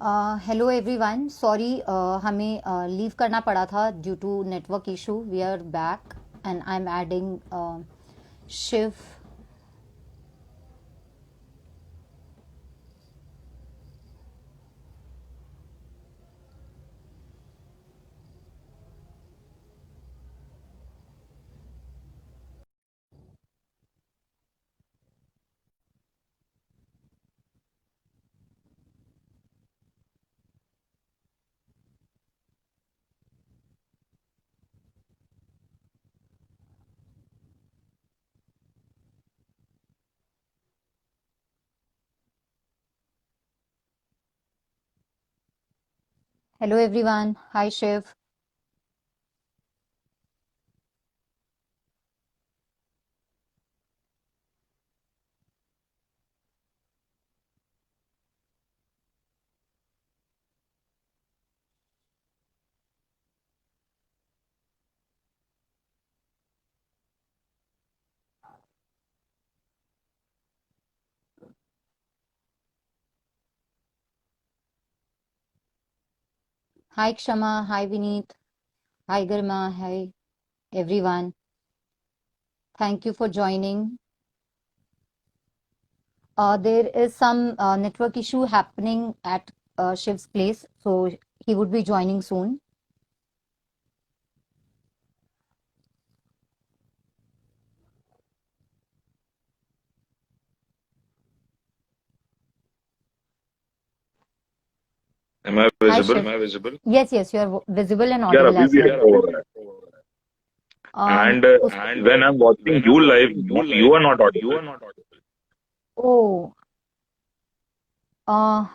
Hello everyone, sorry हमें leave करना पड़ा था due to network issue. We are back and I am adding Shiv. Hello everyone, hi Shiv. Hi Kshama, hi Vineet, hi Garima, hi everyone. Thank you for joining. There is some network issue happening at Shiv's place, so he would be joining soon. Am I Hi visible? Shiv. Yes, yes, you are visible and यार audible अभी as भी well. ऐसा हो रहा है Um, and when I'm watching you live, you are not audible. O uh,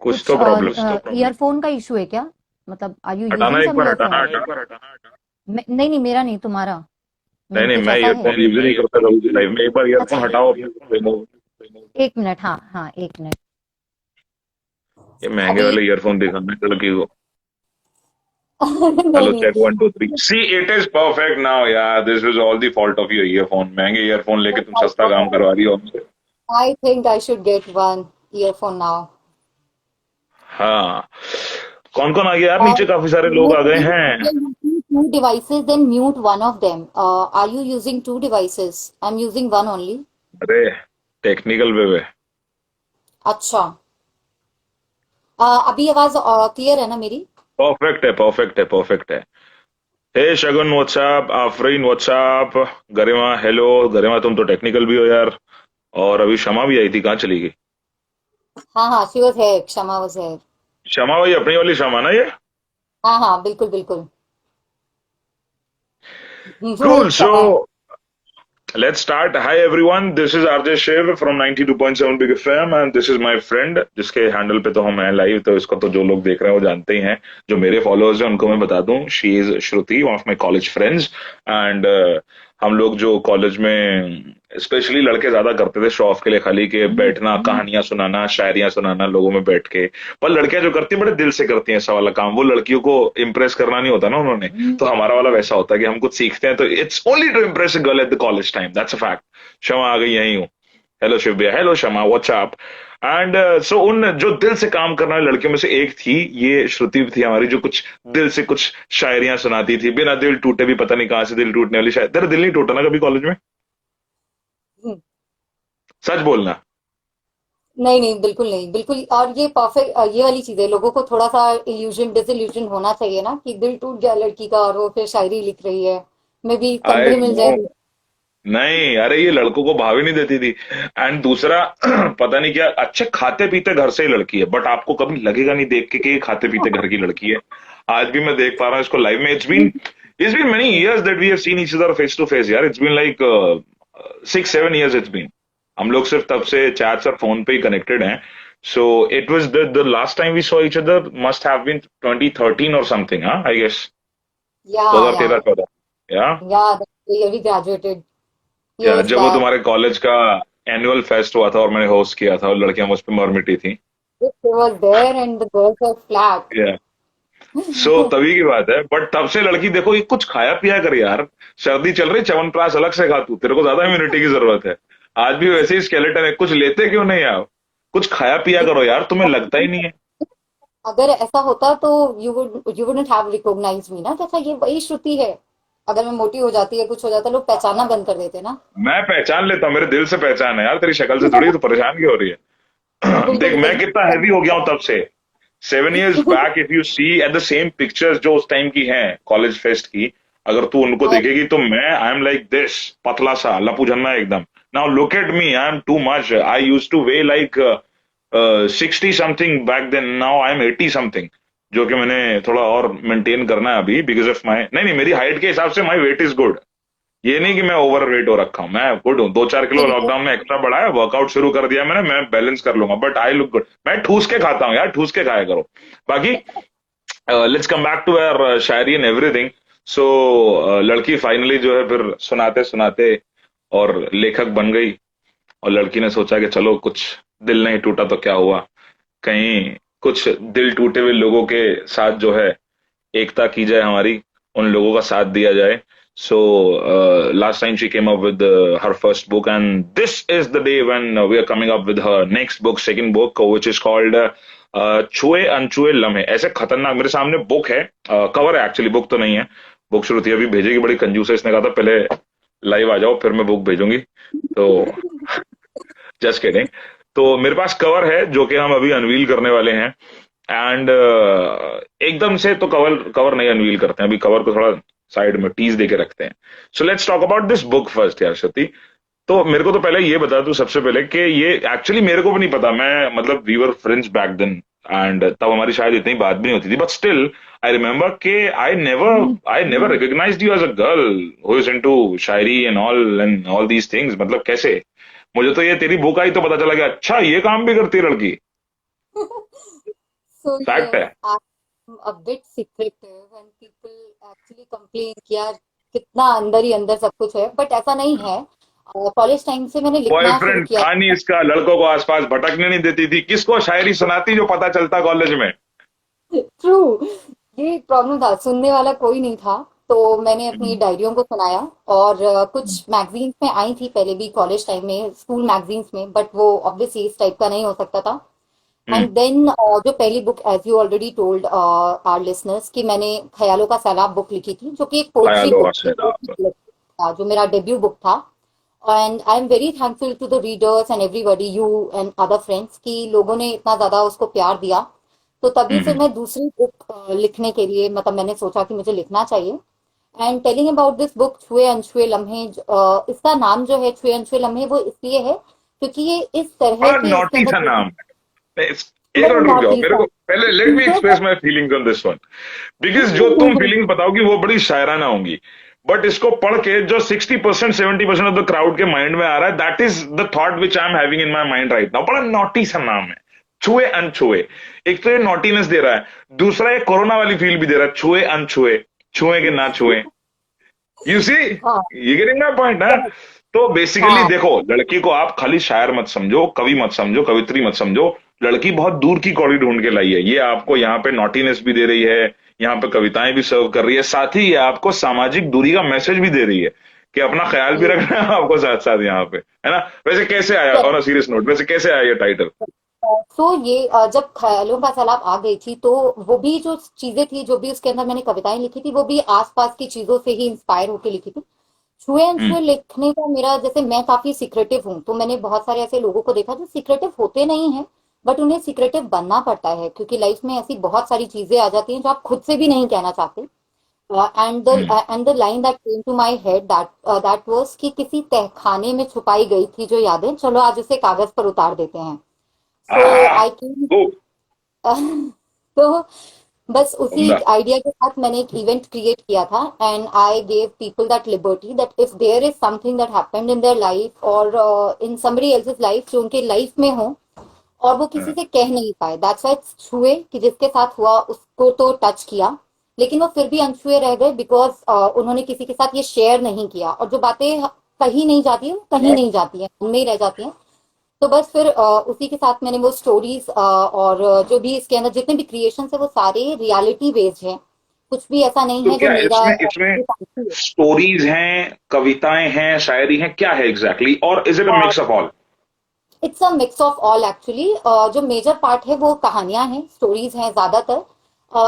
कुछ कुछ तो प्रॉब्लम ईयरफोन का इशू है क्या? मतलब आर यू हटाना यूजिंग एक सम बार ईयरफोन? हटाना हटाना नहीं नहीं, मेरा नहीं, तुम्हारा. नहीं नहीं कुछ मैं ऐसा है? ईयरफोन यूज ही नहीं करता कभी लाइव में एक बार अच्छा, ईयरफोन हटाओ अपने रिमूव एक मिनट. हाँ हाँ, एक मिनट. ये महंगे अभी वाले ईयरफोन दिखाना है लड़की को नहीं हेलो नहीं. Check 1 2 3 see it is perfect now यार this is all the fault of your earphone महंगे ईयरफोन लेके तुम सस्ता काम करवा रही हो हमसे I think I should get one earphone now. हाँ कौन कौन आ गया यार नीचे और काफी सारे लोग आ गए हैं two devices, then mute one of them. Are you using two devices? I'm using one only. अरे टेक्निकल वे अच्छा. अभी आवाज क्लियर है ना मेरी? परफेक्ट है परफेक्ट है परफेक्ट है हे शगुन व्हाट्सएप आफरीन व्हाट्सएप गरिमा हेलो गरिमा तुम तो टेक्निकल भी हो यार और अभी शमा भी आई थी कहाँ चली गई हाँ हाँ, शी वॉज है, क्षमा वॉज है. शमा भाई अपनी वाली शमा ना ये हाँ हाँ, बिल्कुल बिल्कुल. वो कूल सो क्षमा है. let's start. Hi everyone, this is RJ Shiv from 92.7 Big FM and this is my friend जिसके हैंडल पे तो हम हैं लाइव तो इसको तो जो लोग देख रहे हैं वो जानते ही हैं जो मेरे फॉलोअर्स हैं उनको मैं बता दूं she is Shruti one of my college friends and हम लोग जो कॉलेज में स्पेशली लड़के ज्यादा करते थे शो ऑफ के लिए खाली के बैठना कहानियां सुनाना शायरियां सुनाना लोगों में बैठ के पर लड़कियां जो करती हैं बड़े दिल से करती हैं ऐसा वाला काम वो लड़कियों को इम्प्रेस करना नहीं होता ना उन्होंने तो हमारा वाला वैसा होता है कि हम कुछ सीखते हैं तो it's only to impress a girl at the college time that's a fact Shama आ गई यही हूँ हेलो शिव भैया hello Shama what's up and so उन जो दिल से काम करने वाली लड़कियों में से एक थी ये श्रुति थी हमारी जो कुछ दिल से कुछ शायरियां सुनाती थी बिना दिल टूटे भी पता नहीं कहां से दिल टूटने वाली शायद तेरा दिल नहीं टूटा ना कभी कॉलेज में सच बोलना नहीं नहीं, बिल्कुल नहीं, बिल्कुल. और ये परफेक्ट, ये वाली चीज है, लोगों को थोड़ा सा इल्यूजन डिसइल्यूजन होना चाहिए ना कि दिल टूट गया लड़की का और वो फिर शायरी लिख रही है. मे बी आई कंधे मिल नो जाए. नहीं अरे ये लड़कों को भाव ही नहीं देती थी एंड दूसरा पता नहीं क्या अच्छे खाते पीते घर से ही लड़की है बट आपको कभी लगेगा नहीं देख के कि ये खाते पीते घर की लड़की है आज भी मैं देख पा रहा हूँ इसको लाइव में it's been many years that we have seen each other face to face यार it's been like 6 7 years it's been हम लोग सिर्फ तब से चैट्स और फोन पे ही कनेक्टेड हैं so it was the last time we saw each other must have been 2013 or something हाँ आई गेस या या 2013 14 या या वी ग्रेजुएटेड या years जब वो back. तुम्हारे कॉलेज का एनुअल फेस्ट हुआ था और मैंने होस्ट किया था और लड़कियां मुझ पे मर मिटी थी It was there and the girls were flat. या सो तभी की बात है बट तब से लड़की देखो ये कुछ खाया पिया कर यार सर्दी चल रही च्यवनप्राश अलग से खा तू तेरे को ज्यादा इम्यूनिटी की जरूरत है आज भी वैसे ही स्केलेटन है कुछ लेते क्यों नहीं आप कुछ खाया पिया करो यार तुम्हें लगता ही नहीं है अगर ऐसा होता तो यू वुडंट हैव रिकॉग्नाइज मी ना कि अच्छा ये वही श्रुति है। अगर मैं मोटी हो जाती है कुछ हो जाता लोग पहचानना बंद कर देते ना। मैं पहचान लेता हूँ, मेरे दिल से पहचान है यार, तेरी शक्ल से थोड़ी, तो परेशान क्यों हो रही है? देख बिल्कुल मैं कितना हैवी हो गया हूँ तब से। 7 years back if you see at the same pictures जो उस टाइम की हैं कॉलेज फेस्ट की, अगर तू उनको हाँ, देखेगी तो मैं आई एम लाइक दिस, पतला सा लपू झन्ना एकदम। Now look at me, I am too much, I use to weigh like 60 something back then, now I am 80 something. जो कि मैंने थोड़ा और मेंटेन करना है अभी बिकॉज ऑफ माई, नहीं नहीं, मेरी हाइट के हिसाब से माई वेट इज गुड। ये नहीं कि मैं ओवर वेट हो रखा हूँ, मैं गुड हूँ। 2-4 किलो नहीं वो लॉकडाउन में एक्स्ट्रा बढ़ाया, वर्कआउट शुरू कर दिया मैंने, मैं बैलेंस कर लूंगा, बट आई लुक गुड। मैं ठूस के खाता हूँ यार, ठूस के खाया करो। बाकी let's come back to our shayari and everything. So लड़की फाइनली जो है फिर सुनाते सुनाते और लेखक बन गई। और लड़की ने सोचा कि चलो कुछ दिल नहीं टूटा तो क्या हुआ, कहीं कुछ दिल टूटे हुए लोगों के साथ जो है एकता की जाए हमारी, उन लोगों का साथ दिया जाए। So last time she came up with her first book and this is the day when we are coming up with her next book, second book which is called छुए अनछुए लम्हे। ऐसे खतरनाक, मेरे सामने बुक है, कवर है actually, book तो नहीं है। बुक श्रुति अभी भेजेगी, बड़ी कंजूस है, इसने कहा था पहले लाइव आ जाओ फिर मैं बुक भेजूंगी, तो जस्ट किडिंग। तो मेरे पास कवर है जो कि हम अभी अनवील करने वाले हैं। एंड एकदम से तो कवर कवर नहीं अनवील करते हैं, अभी कवर को थोड़ा साइड में टीज देके रखते हैं। So let's talk about this book first यार श्रुति। तो मेरे को तो पहले ये बता तू सबसे पहले कि ये एक्चुअली मेरे को भी नहीं पता, मैं मतलब we were friends back then and तब हमारी शायद इतनी बात भी नहीं होती थी, बट स्टिल आई रिमेम्बर कि I never recognized you as a girl who is into shayari and all these things. मतलब कैसे? मुझे तो ये तेरी बुक आई तो पता चला कि अच्छा ये काम भी करती है लड़की। so फैक्ट है। yes, I'm a bit secretive and people actually complain कि यार कितना अंदर ही अंदर सब कुछ है बट ऐसा नहीं है। कॉलेज टाइम से मैंने लिखना शुरू बॉयफ्रेंड किया। था नहीं इसका, लड़कों को आसपास भटकने नहीं देती थी, किसको शायरी सुनाती जो पता चलता कॉलेज में। ट्रू, ये प्रॉब्लम था, सुनने वाला कोई नहीं था। तो मैंने अपनी डायरियों को सुनाया और कुछ मैगजीन्स में आई थी पहले भी कॉलेज टाइम में, स्कूल मैगजीन्स में, बट वो ऑब्वियसली इस टाइप का नहीं हो सकता था। हम्म। एंड देन जो पहली book, as you already told our listeners, कि मैंने ख्यालों का सैलाब बुक लिखी थी जो कि एक पोइट्री ख्यालों का बुक थी, सैलाब। जो मेरा डेब्यू बुक था। And I am very thankful to the readers and everybody, you and other friends, कि लोगों ने इतना ज्यादा उसको प्यार दिया। तो तभी फिर हम्म। मैं दूसरी बुक लिखने के लिए, मतलब मैंने सोचा कि मुझे लिखना चाहिए। And telling about this book छुए अनछुए लम्हे, इसका नाम जो है छुए अनछुए लम्हे वो इसलिए है क्योंकि ये इस तरह बड़ा के इसके नॉटी अंदर सा नाम है। एक बड़ा मिनट रुक जाओ, नॉटी मेरे सा। को पहले let me express my feelings on this one. Because जो तुम फीलिंग्स बताओगी वो बड़ी शायराना होंगी, बट इसको पढ़ के जो 60% 70% ऑफ द क्राउड के माइंड में आ रहा है, that is the thought which I am having in my mind right now. बड़ा नॉटी सा नाम है, छुए अनछुए। एक तो ये नॉटीनेस दे रहा है, दूसरा ये कोरोना वाली फील भी दे रहा है, छुए अनछुए, छुए के ना छुए। यू सी, हाँ ये गेटिंग माय पॉइंट है। तो बेसिकली हाँ। देखो, लड़की को आप खाली शायर मत समझो, कवि मत समझो, कवित्री मत समझो। लड़की बहुत दूर की कौड़ी ढूंढ के लाई है, ये आपको यहाँ पे नॉटीनेस भी दे रही है, यहाँ पे कविताएं भी सर्व कर रही है, साथ ही ये आपको सामाजिक दूरी का मैसेज भी दे रही है कि अपना ख्याल भी रखना है आपको साथ साथ यहाँ पे, है ना? वैसे कैसे आया, ऑन अ सीरियस नोट, वैसे कैसे आया ये टाइटल? तो ये जब ख्यालों का सैलाब आ गई थी तो वो भी जो चीजें थी, जो भी उसके अंदर मैंने कविताएं लिखी थी, वो भी आसपास की चीजों से ही इंस्पायर होकर लिखी थी। छुए हम्म। अनछुए लिखने का मेरा, जैसे मैं काफी सीक्रेटिव हूँ, तो मैंने बहुत सारे ऐसे लोगों को देखा जो सीक्रेटिव होते नहीं हैं, बट उन्हें सीक्रेटिव बनना पड़ता है क्योंकि लाइफ में ऐसी बहुत सारी चीजें आ जाती हैं जो आप खुद से भी नहीं कहना चाहते। Hmm. And the line that came to my head, that was कि किसी तहखाने में छुपाई गई थी जो यादें, चलो आज उसे कागज पर उतार देते हैं। सो आह, आई केम ओ, तो बस उसी उम्दा। आइडिया के साथ मैंने एक इवेंट क्रिएट किया था। And I gave people that liberty that if there is something that happened in their life or in somebody else's life, जो उनके लाइफ में हो और वो किसी से कह नहीं पाए, दैट्स व्हाई छुए, कि जिसके साथ हुआ उसको तो टच किया, लेकिन वो फिर भी अनछुए रह गए बिकॉज उन्होंने किसी के साथ ये शेयर नहीं किया। और जो बातें कहीं नहीं जाती है वो कहीं नहीं जाती है, उनमें ही रह जाती हैं। तो बस फिर उसी के साथ मैंने वो स्टोरीज और जो भी इसके अंदर जितने भी क्रिएशन है वो सारे रियलिटी बेस्ड हैं। कुछ भी ऐसा नहीं तो है जो क्या मेरा इसमें स्टोरीज हैं, कविताएं हैं, शायरी हैं, क्या है एग्जैक्टली exactly? और इज इट अ है। Mix of all? It's a mix of all actually. जो मेजर पार्ट है वो कहानियां हैं, स्टोरीज हैं ज्यादातर।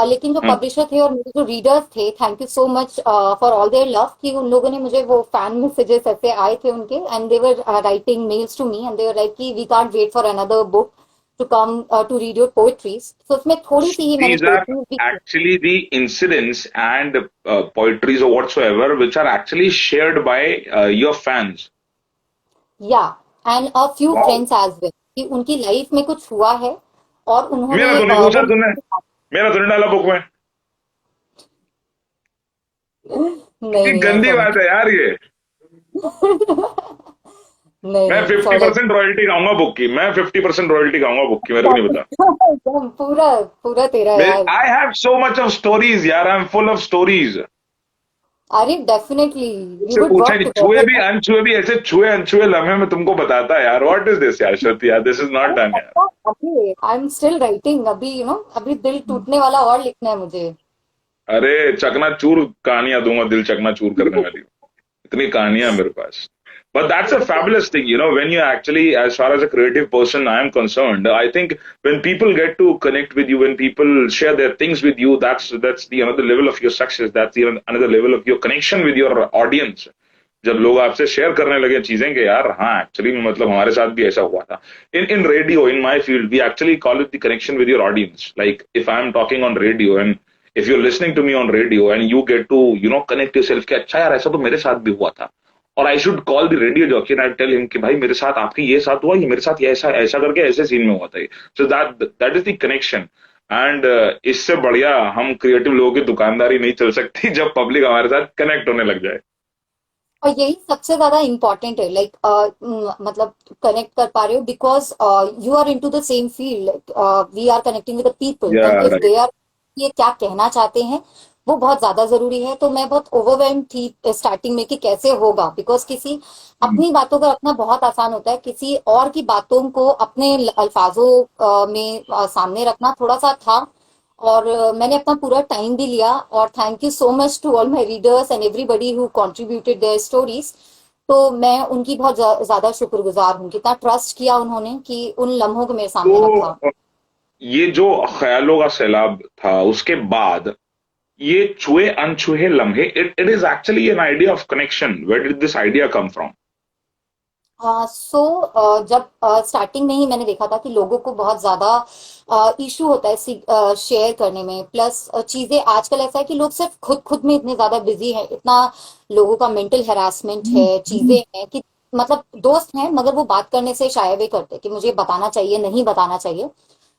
लेकिन जो हम्म। पब्लिशर थे और मेरे जो रीडर्स थे, thank you so much for all their love, कि उन लोगों ने मुझे वो फैन मैसेजेस ऐसे आए थे उनके, and they were writing mails to me and they were like कि we can't wait for another book to come to read your poetries. तो उसमें थोड़ी सी ही मैंने These are पोएट्रीज भी की। actually the incidents and poetries or whatsoever which are actually shared by your fans. या and a few Wow. Friends as well, कि उनकी life में कुछ हुआ है और उन्होंने मेरा तो नहीं पूछा वो तूने, मेरा तो नहीं डाला बुक में। नहीं ये नहीं गंदी ऐसा बात है यार ये। नहीं। नहीं मैं नहीं, फिफ्टी सॉरी। परसेंट रॉयल्टी खाऊंगा बुक की, मैं 50% रॉयल्टी खाऊंगा बुक की, मेरे को नहीं पता। एकदम पूरा पूरा तेरा मेरे यार। I have so much of stories यार, I am full of stories. अरे डेफिनेटली, वी मुझसे वुड पूछा वर्क नहीं, छुए भी टुगेदर। अनछुए भी, ऐसे छुए अनछुए लम्हे में तुमको बताता है यार। व्हाट इज दिस यार श्रुति यार, दिस इज नॉट डन यार। अभी आई एम स्टिल राइटिंग, अभी अभी दिल टूटने वाला और लिखना है मुझे। अरे चकनाचूर कहानियां दूंगा, दिल चकनाचूर करने वाली इतनी कहानियां हैं मेरे पास। But that's a fabulous thing, when you actually, as far as a creative person I am concerned, I think when people get to connect with you, when people share their things with you, that's the another level of your success. That's the another level of your connection with your audience. जब लोग आपसे share करने लगे चीजें कि यार हाँ actually मतलब हमारे साथ भी ऐसा हुआ था। In radio, in my field, we actually call it the connection with your audience. Like if I am talking on radio and if you are listening to me on radio and you get to connect yourself कि अच्छा यार ऐसा तो मेरे साथ भी हुआ था, और I should call the radio jockey and I tell him कि भाई मेरे साथ आपके ये साथ हुआ, ये मेरे साथ ये ऐसा ऐसा करके ऐसे सीन में हुआ था ये। So that is the connection. And इससे बढ़िया हम क्रिएटिव लोगों की दुकानदारी नहीं चल सकती जब पब्लिक हमारे साथ कनेक्ट होने लग जाए। और यही सबसे ज्यादा इम्पोर्टेंट है, लाइक मतलब कनेक्ट कर पा रहे हो, because you are into the same field, we are connecting with the people, या and if right. They are ये क्या कहना चाहते हैं, वो बहुत ज्यादा जरूरी है। तो मैं बहुत ओवरवेल्म थी स्टार्टिंग में कि कैसे होगा, बिकॉज किसी अपनी बातों को रखना बहुत आसान होता है, किसी और की बातों को अपने अल्फाजों में सामने रखना थोड़ा सा था। और मैंने अपना पूरा टाइम भी लिया, और thank you so much to all my readers and everybody who contributed their stories. तो मैं उनकी बहुत ज्यादा शुक्रगुजार हूँ, कितना ट्रस्ट किया उन्होंने कि उन लम्हों को मेरे सामने रखा। तो ये जो ख्यालों का सैलाब था उसके बाद ये छुए अनछुए लम्हे, it is actually an idea of connection. Where did this idea come from? So जब स्टार्टिंग में ही मैंने देखा था कि लोगों को बहुत ज्यादा इशू होता है शेयर करने में, प्लस चीजें आजकल ऐसा है कि लोग सिर्फ खुद खुद में इतने ज्यादा बिजी हैं, इतना लोगों का मेंटल हेरासमेंट है, चीजें हैं कि मतलब दोस्त हैं मगर वो बात करने से शाये वे करते हैं कि मुझे बताना चाहिए, नहीं बताना चाहिए।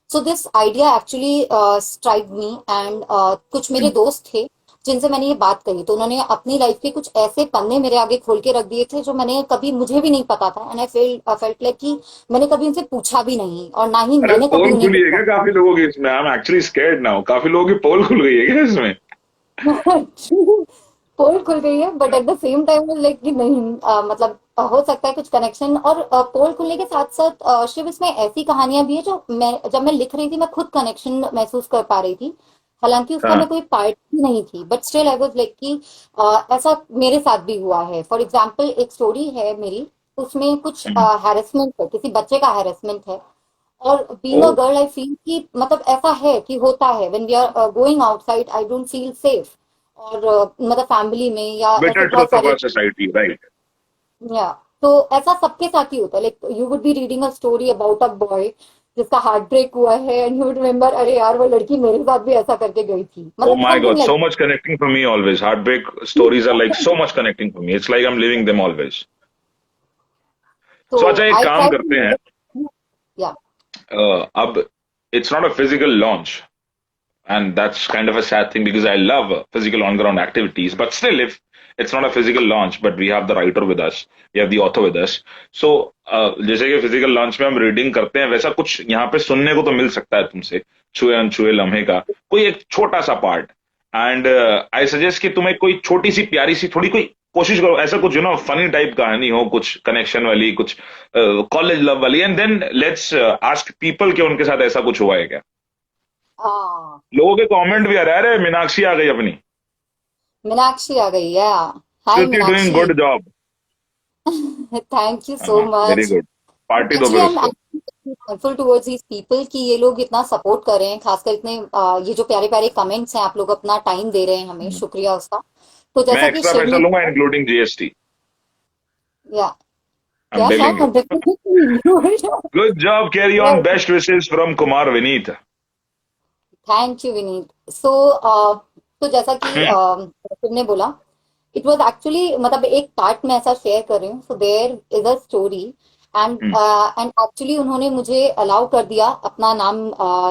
So this idea actually strike me, and कुछ मेरे दोस्त थे जिनसे मैंने ये बात कही, तो उन्होंने अपनी लाइफ के कुछ ऐसे पन्ने मेरे आगे खोल के रख दिए थे जो मैंने कभी, मुझे भी नहीं पता था, एंड आई फेल्ट लाइक कि मैंने कभी उनसे पूछा भी नहीं, और ना ही अरे मैंने कभी पोल उन्हें खुली है क्या पूछा। काफी लोगों की इसमें? I am actually scared now, काफी लोगों की पोल खुल गई है क्या इसमें? पोल खुल गई है, but at the same time like कि नहीं, मतलब हो सकता है कुछ कनेक्शन। और पोल खुलने के साथ साथ शिव, इसमें ऐसी कहानियां भी है जो मैं जब मैं लिख रही थी मैं खुद कनेक्शन महसूस कर पा रही थी, हालांकि उसका मैं हाँ। कोई पार्ट ही नहीं थी, but still I was like कि ऐसा मेरे साथ भी हुआ है। फॉर एग्जाम्पल एक स्टोरी है मेरी, उसमें कुछ हम्म। हैरेसमेंट है, किसी बच्चे का हैरेसमेंट है। और ओ, being a girl I feel कि मतलब ऐसा है कि होता है, when we are going outside I don't feel safe. और मतलब फैमिली में या ऐसे बेटर बहुत ट्रुथ ऑफ सारे, आवर सोसाइटी, राइट। या तो ऐसा सबके साथ ही होता है। Like you would be reading a story about a boy जिसका हार्ट ब्रेक हुआ है, एंड यू वुड रिमेम्बर, अरे यार वो लड़की मेरे साथ भी ऐसा करके गई थी, Oh मतलब my something God, like. so much connecting for me always. Heartbreak stories are like so much connecting for me. It's like I'm living them always. तो So अच्छा एक आई काम ट्राई करते हैं। टू, या अब it's not a physical launch, and that's kind of a sad thing because I love physical on-ground activities. But still, if it's not a physical launch, but we have the writer with us, we have the author with us. So जैसे कि physical launch में हम reading करते हैं, वैसा कुछ यहाँ पे सुनने को तो मिल सकता है तुमसे, छुए अनछुए लम्हे का कोई एक छोटा सा पार्ट। एंड आई सजेस्ट कि तुम्हें कोई छोटी सी प्यारी सी थोड़ी कोई कोशिश करो, ऐसा कुछ फनी टाइप कहानी हो, कुछ कनेक्शन वाली, कुछ कॉलेज लव वाली, and then let's ask people कि उनके साथ ऐसा कुछ हुआ है क्या। लोगों के कमेंट भी आ रहे हैं, अरे मीनाक्षी आ गई अपनी, मीनाक्षी आ गई है। Hi Shruti doing Meenakshi. Good job. Thank you so very much. Good. Party दो एक्चुअली फिर आई एम उसको। थैंकफुल टुवर्ड्स दीज पीपल कि ये लोग इतना सपोर्ट कर रहे हैं, खासकर इतने ये जो प्यारे प्यारे कमेंट्स हैं, आप लोग अपना टाइम दे रहे हैं हमें, शुक्रिया उसका। तो मैं जैसा कि एक्स्ट्रा शिव पैसा ने लूंगा कहा, इंक्लूडिंग जीएसटी। या आई एम क्या टेलिंग यू। शायद 100%। Good job, carry on, best wishes from Kumar Vineet. Thank you Vineet. So तो जैसा कि शिव ने बोला, इट वॉज एक्चुअली, मतलब एक पार्ट में ऐसा शेयर कर रही हूँ। So there is a story, and and actually उन्होंने मुझे अलाउ कर दिया अपना नाम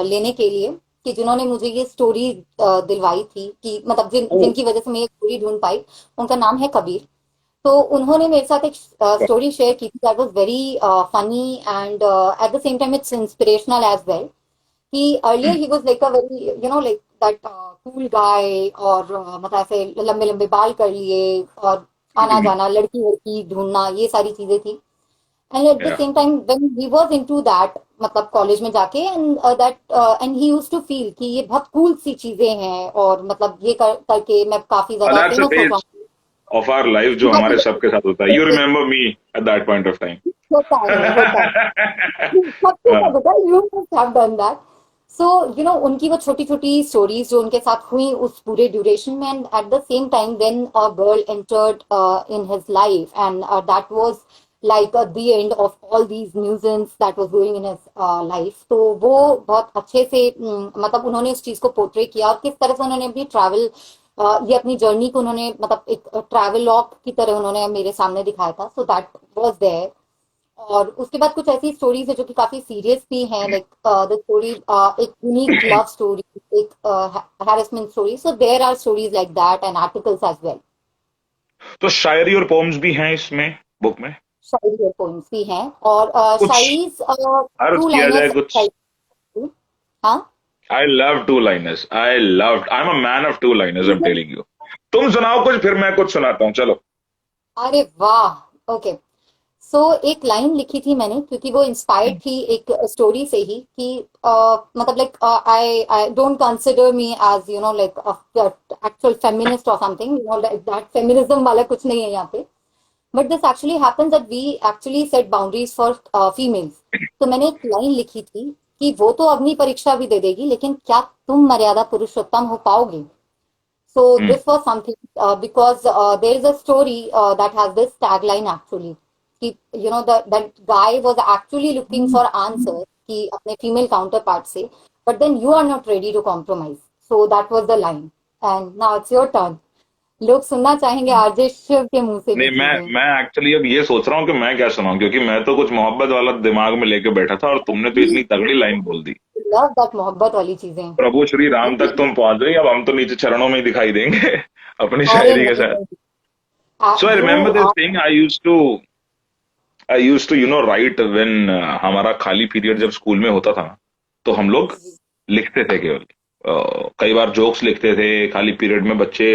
लेने के लिए, कि जिन्होंने मुझे ये स्टोरी दिलवाई थी, कि मतलब जिनकी वजह से मैं ये स्टोरी ढूंढ पाई, उनका नाम है कबीर। तो उन्होंने मेरे साथ एक स्टोरी शेयर की थी that was very funny, and at the same time it's inspirational as well. कि अर्लियर ही was like a very, like that cool guy, और मतलब ऐसे लंबे लंबे बाल कर लिए, और आना जाना, लड़की लड़की ढूंढना, ये सारी चीजें थी। And at the same time when he was into that, मतलब कॉलेज में जाके, and that and he used to feel कि ये बहुत कूल सी चीजें हैं, और मतलब ये करके मैं काफी ज्यादा दैट्स अ फेमस हो फेज ऑफ आवर लाइफ जो हमारे सबके साथ होता है। यू जाऊंगी। Remember me at that point of time. होता है, होता है, सबके साथ होता है, you must have done that. So उनकी वो छोटी छोटी स्टोरीज जो उनके साथ हुई उस पूरे ड्यूरेशन में, and at the same time then a girl entered in his life, and that was like the end of all these nuisance that was going in his life. तो वो बहुत अच्छे से मतलब उन्होंने उस चीज को पोर्ट्रे किया, और किस तरह से उन्होंने अपनी ट्रैवल, ये अपनी जर्नी को उन्होंने मतलब एक ट्रैवल लॉग की तरह उन्होंने मेरे सामने दिखाया था। So that was there. और उसके बाद कुछ ऐसी स्टोरीज है जो कि काफी सीरियस भी हैं, लाइक द स्टोरी, एक यूनिक लव स्टोरी, एक harassment story. So there are stories like that and articles as well. तो शायरी और पोम्स भी हैं इसमें, बुक में? शायरी और पोइम्स भी हैं, और कुछ शायरीज अर्ज टू किया जाए लाइनर्स। कुछ? हाँ। I love two liners, I am a man of two liners, I am telling you. तुम सुनाओ कुछ, फिर मैं कुछ सुनाता हूँ, चलो। अरे वाह, ओके। सो एक लाइन लिखी थी मैंने, क्योंकि वो इंस्पायर्ड थी एक स्टोरी से ही, कि मतलब like I I don't consider me as like actual feminist और समथिंग, लाइक दैट फेमिनिज्म वाला कुछ नहीं है यहाँ पे। But this actually happens that we actually set boundaries for females. तो मैंने एक लाइन लिखी थी कि वो तो अग्नि परीक्षा भी दे देगी, लेकिन क्या तुम मर्यादा पुरुषोत्तम हो पाओगे? So hmm. this was something, because there is a story that has this tagline actually. That guy was actually looking for answers कि अपने female counterpart से, but then you are not ready to compromise. So that was the line. And now it's your turn. लोग सुनना चाहेंगे RJ Shiv के मुंह से भी नहीं, मैं चीजें। मैं एक्चुअली अब ये सोच रहा हूँ कि मैं क्या सुनाऊं, क्योंकि मैं तो कुछ मोहब्बत वाला दिमाग में लेके बैठा था और तुमने तो इतनी तगड़ी लाइन बोल दी। लव दैट मोहब्बत वाली चीजें। प्रभु श्री राम तक तुम पहुंच गई, अब हम तो नीचे चरणों में ही दिखाई देंगे अपनी अरे शायरी के नहीं साथ। नहीं, so I you remember this आर। Thing, I use to write when हमारा खाली पीरियड जब स्कूल में होता था ना, तो हम लोग लिखते थे केवल। कई बार जोक्स लिखते थे खाली पीरियड में। बच्चे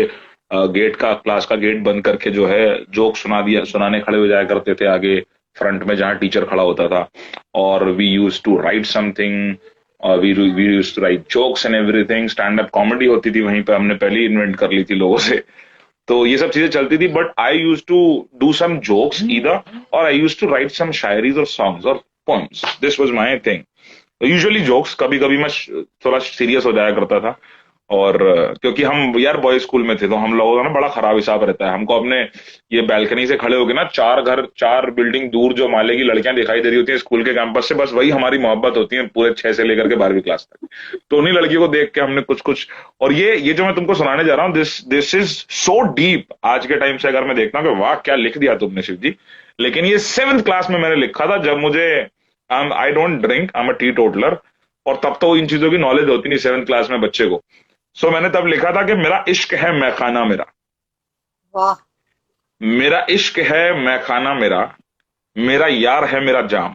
क्लास का गेट बंद करके जो है जोक सुनाने खड़े हो जाया करते थे आगे फ्रंट में, जहां टीचर खड़ा होता था। और we use to write something, we use to write jokes and everything. Stand up comedy होती थी वहीं पे, हमने पहले ही इन्वेंट कर ली थी लोगों से। तो ये सब चीजें चलती थी, but I use to do some jokes either, और I use to write some शायरीज और सॉन्ग्स और poems. This was my thing. Usually jokes, कभी कभी मैं थोड़ा सीरियस हो जाया करता था। और क्योंकि हम यार बॉयज स्कूल में थे, तो हम लोगों का ना बड़ा खराब हिसाब रहता है। हमको अपने ये बैल्कनी से खड़े होके ना, चार बिल्डिंग दूर जो माले की लड़कियां दिखाई दे रही होती हैं स्कूल के कैंपस से, बस वही हमारी मोहब्बत होती है पूरे 6 से लेकर के 12वीं क्लास तक। तो उन्हीं लड़कियों को देख के हमने कुछ कुछ। और ये जो मैं तुमको सुनाने जा रहा हूँ, this this is so deep. आज के टाइम से अगर मैं देखता हूँ कि वाह क्या लिख दिया तुमने शिव जी। लेकिन ये 7th क्लास में मैंने लिखा था, जब मुझे I don't drink, I am a T toddler. और तब तो इन चीजों की नॉलेज होती नहीं 7th क्लास में बच्चे को। सो मैंने तब लिखा था कि मेरा इश्क है मैखाना मेरा, वाह। मेरा इश्क है मैखाना मेरा, मेरा यार है मेरा जाम,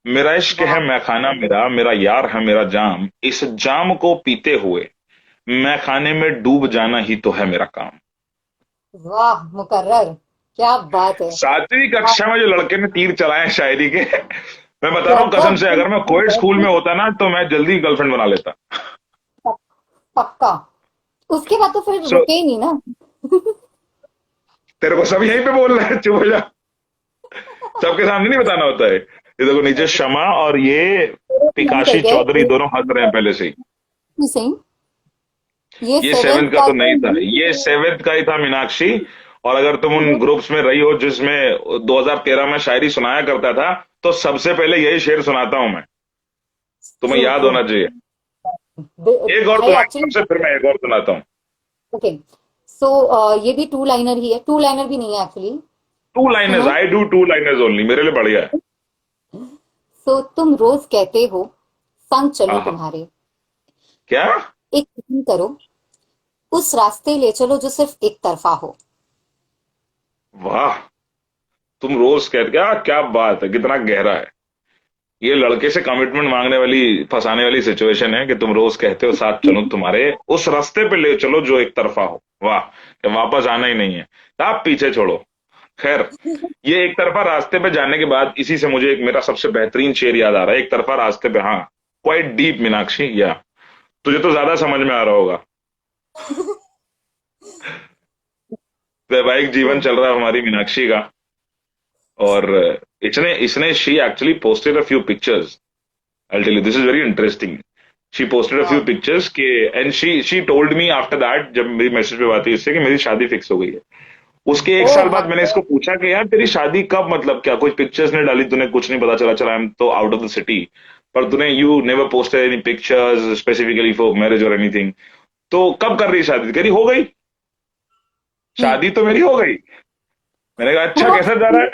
मेरा इश्क है वाह। मैखाना मेरा, मेरा यार है मेरा जाम, इस जाम को पीते हुए मैखाने में डूब जाना ही तो है मेरा काम। वाह मुकर्रर, क्या बात है। 7वीं कक्षा में जो लड़के ने तीर चलाए शायरी के, मैं बता रहा हूं कसम गजब, से, अगर मैं कोएड स्कूल में होता ना तो मैं जल्दी गर्लफ्रेंड बना लेता। पक्का। उसके बाद तो फिर सो रुके ही नहीं ना। तेरे को सब यहीं पे बोल रहे हैं, चुप हो जा। सबके सामने नहीं बताना होता है। ये देखो नीचे शमा और ये नहीं कर पिकाशी गए चौधरी दोनों हंस रहे हैं पहले से ही। सिंह, ये ये सेवेंथ सेवेंथ का का तो तो नहीं था, नहीं ये सेवेंथ का ही था मीनाक्षी। और अगर तुम उन ग्रुप्स में रही हो जिसमें 2013 में शायरी सुनाया करता था, तो सबसे पहले यही शेर सुनाता हूं मैं। तुम्हें ट्रू याद ट्रू। होना चाहिए। एक और आई तुम्हारी तरफ से फिर एक्चुअली, मैं एक और सुनाता हूँ। ओके, सो ये भी टू लाइनर ही है, टू लाइनर भी नहीं है एक्चुअली। टू लाइनर्स, सुनो। I do two liners only, मेरे लिए बढ़िया है। सो तुम रोज कहते हो संग चलूं आहा। तुम्हारे, क्या? एक काम करो, उस रास्ते ले चलो जो सिर्फ एक तरफा हो। वाह। तुम रोज कहते, क्या क्या बात है, कितना गहरा है। ये लड़के से कमिटमेंट मांगने वाली, फंसाने वाली सिचुएशन है कि तुम रोज कहते हो साथ चलूं तुम्हारे, उस रास्ते पे ले चलो जो एक तरफा हो। वाह, कि वापस आना ही नहीं है, आप पीछे छोड़ो। खैर, ये एक तरफा रास्ते पे जाने के बाद इसी से मुझे एक मेरा सबसे बेहतरीन शेर याद आ रहा है। एक तरफा रास्ते पे, हाँ, क्वाइट डीप मीनाक्षी, या तुझे तो ज्यादा समझ में आ रहा होगा। वैवाहिक जीवन चल रहा है हमारी मीनाक्षी का। और इसने इसने she actually posted a few pictures. I'll tell you, this is very interesting. She posted a few वाह। pictures के, and she told me after that, जब मेरी मैसेज पे बात हुई इससे, कि मेरी शादी फिक्स हो गई है। उसके एक ओ साल बाद माय मैंने इसको गॉड। पूछा कि यार तेरी शादी कब, मतलब क्या कुछ पिक्चर्स नहीं डाली तूने, कुछ नहीं पता चला, चला आई एम तो आउट ऑफ द सिटी, पर तूने you never posted any pictures specifically for marriage और एनीथिंग, तो कब कर रही है शादी? कह रही हो गई, शादी तो मेरी हो गई। मैंने कहा अच्छा, कैसा जा रहा है?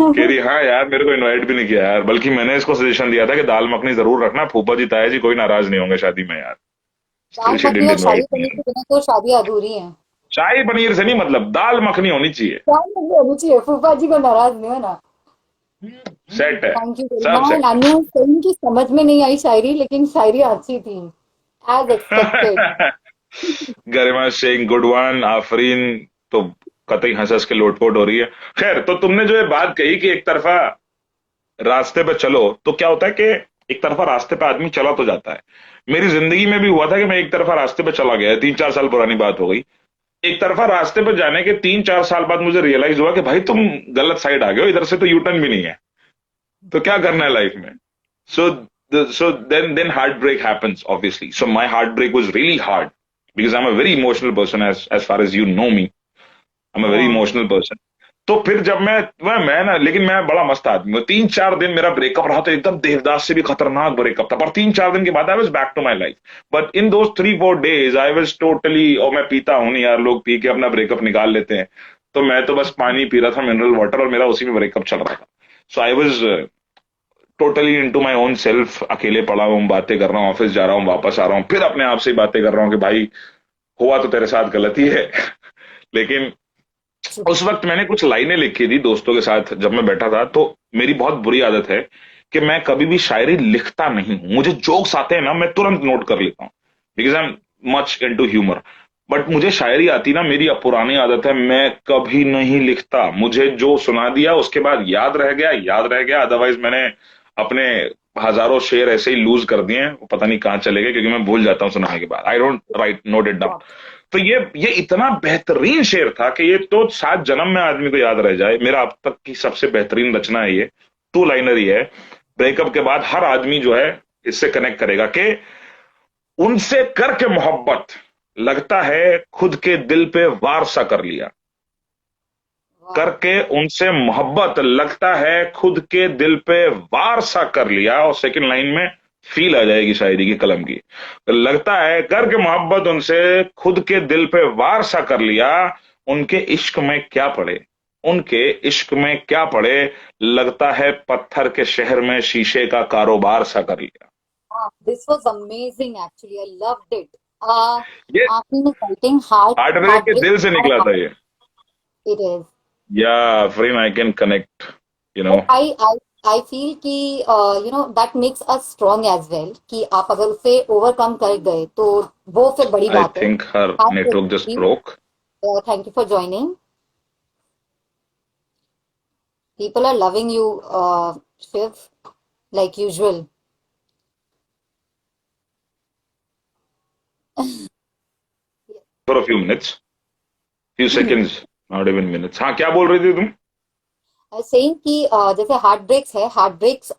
कह रही हाँ यार, मेरे को इनवाइट भी नहीं किया यार, बल्कि मैंने इसको सजेशन दिया था कि दाल मखनी जरूर रखना, फूफा जी ताया जी कोई नाराज नहीं होंगे शादी में यार। Still dal she makhani didn't और शाही इनवाइट पनीर मी। के बिना तो शादी अधूरी है। शाही पनीर से नहीं मतलब, दाल मखनी होनी चाहिए। दाल मखनी होनी चाहिए, फूफा जी को नाराज नहीं होना। सेट है, थैंक यू वेरी सब मच। सेट नानू सही की समझ में नहीं आई शायरी, लेकिन शायरी अच्छी थी, एज एक्सपेक्टेड। है। गरिमा सिंह गुड वन, आफरीन तो कतई हंस हंस के लोटपोट हो रही है। खैर, तो तुमने जो ये बात कही कि एक तरफा रास्ते पे चलो, तो क्या होता है कि एक तरफा रास्ते पे आदमी चला तो जाता है। मेरी जिंदगी में भी हुआ था कि मैं एक तरफा रास्ते पे चला गया, 3-4 साल पुरानी बात हो गई। एक तरफा रास्ते पे जाने के 3-4 साल बाद मुझे रियलाइज हुआ कि भाई तुम गलत साइड आ गए हो, इधर से तो यू टर्न भी नहीं है, तो क्या करना है लाइफ में? सो then heartbreak happens, obviously. So my heartbreak was really hard because I'm a very emotional person, as far as you know me. I'm a very हाँ। emotional person. तो फिर जब मैं ना, लेकिन मैं बड़ा मस्त आदमी हूँ। 3-4 दिन मेरा ब्रेकअप रहा तो एकदम देवदास से भी खतरनाक ब्रेकअप था, पर 3-4 दिन के बाद I was back to my life. But in those 3-4 days I was totally, और मैं पीता हूँ नहीं यार, लोग पी के अपना ब्रेकअप निकाल लेते हैं, तो मैं तो बस पानी पी रहा था, मिनरल वाटर, और मेरा उसी में ब्रेकअप चल रहा था। So I was totally into my own self, अकेले पड़ा हूँ, बातें कर रहा हूँ, ऑफिस जा रहा हूँ, वापस आ रहा हूँ, फिर अपने आप से ही बातें कर रहा हूँ कि भाई हुआ तो तेरे साथ गलती है। लेकिन उस वक्त मैंने कुछ लाइनें लिखी थी दोस्तों के साथ जब मैं बैठा था। तो मेरी बहुत बुरी आदत है कि मैं कभी भी शायरी लिखता नहीं हूं। मुझे जोक्स आते हैं ना, मैं तुरंत नोट कर लेता हूं, because I am much into humour. But मुझे शायरी आती ना, मेरी पुरानी आदत है, मैं कभी नहीं लिखता। मुझे जो सुना दिया उसके बाद याद रह गया, याद रह गया, अदरवाइज मैंने अपने हजारों शेर ऐसे ही लूज कर दिए हैं, वो पता नहीं कहाँ चले गए, क्योंकि मैं भूल जाता हूँ सुनाने के बाद। I don't write, note it down. तो ये इतना बेहतरीन शेर था कि ये तो 7 जन्म में आदमी को याद रह जाए। मेरा अब तक की सबसे बेहतरीन रचना है ये, टू लाइनर ही है। ब्रेकअप के बाद हर आदमी जो है इससे कनेक्ट करेगा कि उनसे करके मोहब्बत लगता है खुद के दिल पे वार सा कर लिया। वाह। करके उनसे मोहब्बत लगता है खुद के दिल पे वार सा कर लिया। और सेकंड लाइन में फील आ जाएगी शायरी की कलम की। लगता है करके मोहब्बत उनसे खुद के दिल पे वार सा कर लिया, उनके इश्क में क्या पड़े, उनके इश्क में क्या पड़े, लगता है पत्थर के शहर में शीशे का कारोबार सा कर लिया। This was amazing actually, I loved it. ये आपने writing heart, heart break heart के ब्रेक दिल से निकला था हार्ट, ये। It is. या friend, I can connect, you know. But I feel कि you know that makes us strong as well, कि आप अगर उसे ओवरकम कर गए तो वो फिर बड़ी आई बात है। थिंक हर network just broke. Thank you for joining. People are loving you, Shiv, like usual. For a few minutes, few seconds, not even minutes. हाँ, क्या बोल रही थी तुम? सेइंग कि जैसे हार्ट ब्रेक्स है, हार्ट ब्रेक्स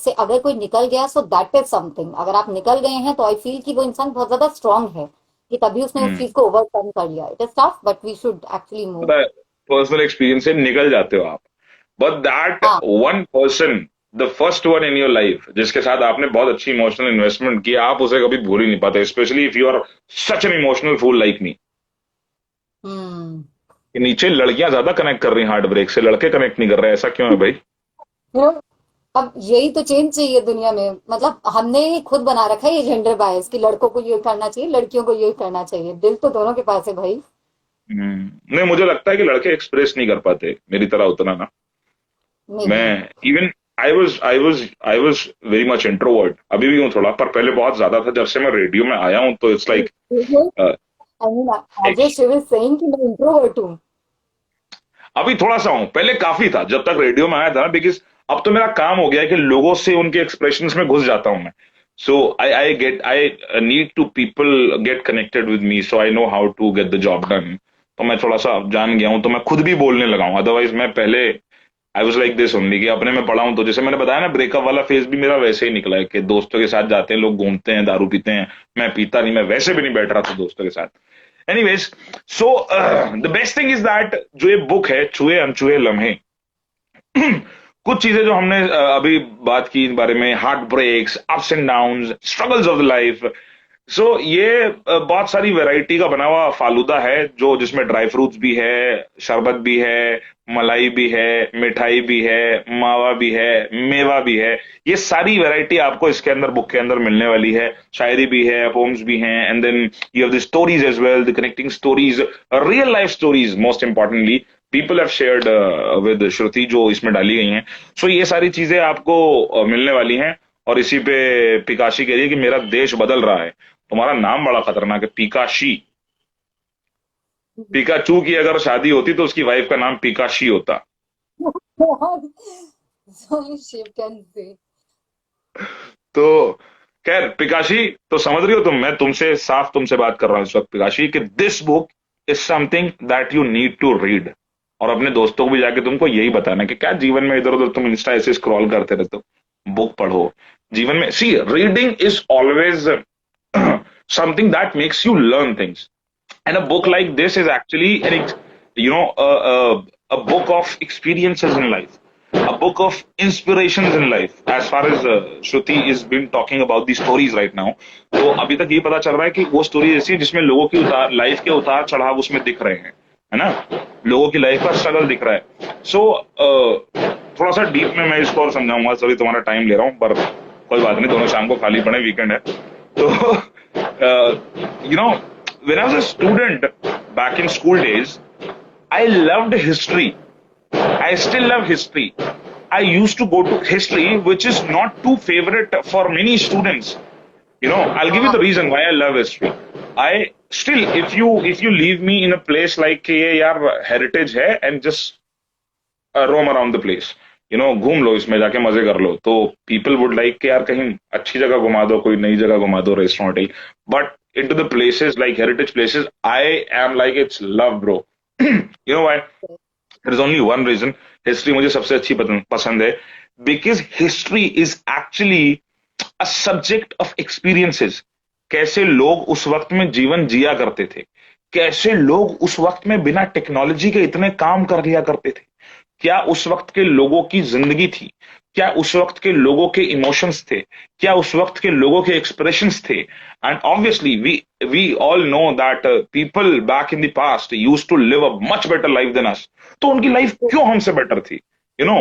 से अगर कोई निकल गया सो दैट इज समथिंग, अगर आप निकल गए हैं तो आई फील कि वो इंसान बहुत ज्यादा स्ट्रांग है कि तभी उसने उस हम्म। चीज को ओवरकम कर लिया। It is tough but we should actually move. पता है, पर्सनल एक्सपीरियंस से निकल जाते हो आप, बट दैट हाँ। One person, the first one in your life जिसके साथ आपने बहुत अच्छी इमोशनल इन्वेस्टमेंट की, आप उसे कभी भूल ही नहीं पाते, specially if you are such an emotional fool like me. Hmm. नीचे लड़कियां ज्यादा कनेक्ट कर रही हैं हार्ट ब्रेक से, लड़के कनेक्ट नहीं कर रहे, ऐसा क्यों है भाई? अब यही तो चेंज चाहिए दुनिया में, मतलब हमने ही खुद बना रखा है ये जेंडर बायस कि लड़कों को ये करना चाहिए, लड़कियों को ये करना चाहिए। दिल तो दोनों के पास है भाई। नहीं, मुझे लगता है कि लड़के एक्सप्रेस नहीं कर पाते मेरी तरह उतना ना। Maybe. मैं even I was very much introvert, अभी भी हूँ थोड़ा, पर पहले बहुत ज्यादा था। जब से मैं रेडियो में आया हूँ तो it's like I mean Ajay Shiv is saying कि मैं इंट्रोवर्ट हूँ। अभी थोड़ा सा हूं, पहले काफी था जब तक रेडियो में आया था, बिकॉज अब तो मेरा काम हो गया है कि लोगों से उनके एक्सप्रेशंस में घुस जाता हूं मैं। So I need to people get connected with me, so I know how to get the job done. तो मैं थोड़ा सा जान गया हूं, तो मैं खुद भी बोलने लगा हूं, अदरवाइज मैं पहले I was like this only, कि अपने में पढ़ा हूं। तो जैसे मैंने बताया ना, ब्रेकअप वाला फेज भी मेरा वैसे ही निकला है कि दोस्तों के साथ जाते हैं लोग, घूमते हैं, दारू पीते हैं, मैं पीता नहीं, मैं वैसे भी नहीं बैठ रहा था दोस्तों के साथ। Anyways, so the best thing is that जो ये बुक है छुए अनछुए लम्हे, कुछ चीजें जो हमने अभी बात की इन बारे में, heart breaks, ups and downs, struggles of the life. So ये बहुत सारी वैरायटी का बना हुआ फालूदा है, जो जिसमें ड्राई फ्रूट्स भी है, शरबत भी है, मलाई भी है, मिठाई भी है, मावा भी है, मेवा भी है। ये सारी वैरायटी आपको इसके अंदर, बुक के अंदर मिलने वाली है। शायरी भी है, पोम्स भी हैं, and then you have the stories as well, the connecting stories, real life stories most importantly people have shared with Shruti, जो इसमें डाली गई हैं। सो ये सारी चीजें आपको मिलने वाली हैं। और इसी पे पिकाशी कह रही है कि मेरा देश बदल रहा है। तुम्हारा नाम बड़ा खतरनाक है, पिकाशी। पिकाचू की अगर शादी होती तो उसकी वाइफ का नाम पिकाशी होता। Shiv can say. तो खैर पिकाशी, तो समझ रही हो तुम, मैं तुमसे साफ तुमसे बात कर रहा हूं इस वक्त पिकाशी, कि this book is something that you need to read. और अपने दोस्तों को भी जाके तुमको यही बताना कि क्या जीवन में इधर उधर तुम इंस्टा ऐसे स्क्रॉल करते रहते हो, बुक पढ़ो। जीवन में see, reading is always something that makes you learn things, and a book like this is actually you know a book of experiences in life, a book of inspirations in life, as far as Shruti is been talking about the stories right now। तो अभी तक ये पता चल रहा है कि वो स्टोरी ऐसी है जिसमें लोगों की उतार लाइफ के उतार चढ़ाव उसमें दिख रहे हैं, है ना, लोगों की लाइफ का स्ट्रगल दिख रहा है। सो थोड़ा सा डीप में मैं इसको और समझाऊंगा, सभी तुम्हारा टाइम ले रहा हूँ, पर कोई बात नहीं, दोनों शाम को खाली पड़े, वीकेंड है। तो you know, when I was a student back in school days, I loved history. I still love history. I used to go to history, which is not too favorite for many students. You know, I'll give you the reason why I love history. I still, if you leave me in a place like ये यार heritage है, and just roam around the place, you know, घूम लो इसमें जाके, मजे कर लो, तो people would like कि यार कहीं अच्छी जगह घुमा दो, कोई नई जगह घुमा दो, restaurant he. But into the places like heritage places, I am like, it's love, bro। You know why? There is only one reason history मुझे सबसे अच्छी पसंद है, because history is actually a subject of experiences। कैसे लोग उस वक्त में जीवन जिया करते थे, कैसे लोग उस वक्त में बिना टेक्नोलॉजी के इतने काम कर लिया करते थे, क्या उस वक्त के लोगों की जिंदगी थी, क्या उस वक्त के लोगों के इमोशंस थे, क्या उस वक्त के लोगों के एक्सप्रेशंस थे। And obviously we all know that people back in the past used to live a much better life than us. तो उनकी लाइफ क्यों हमसे बेटर थी, यू नो।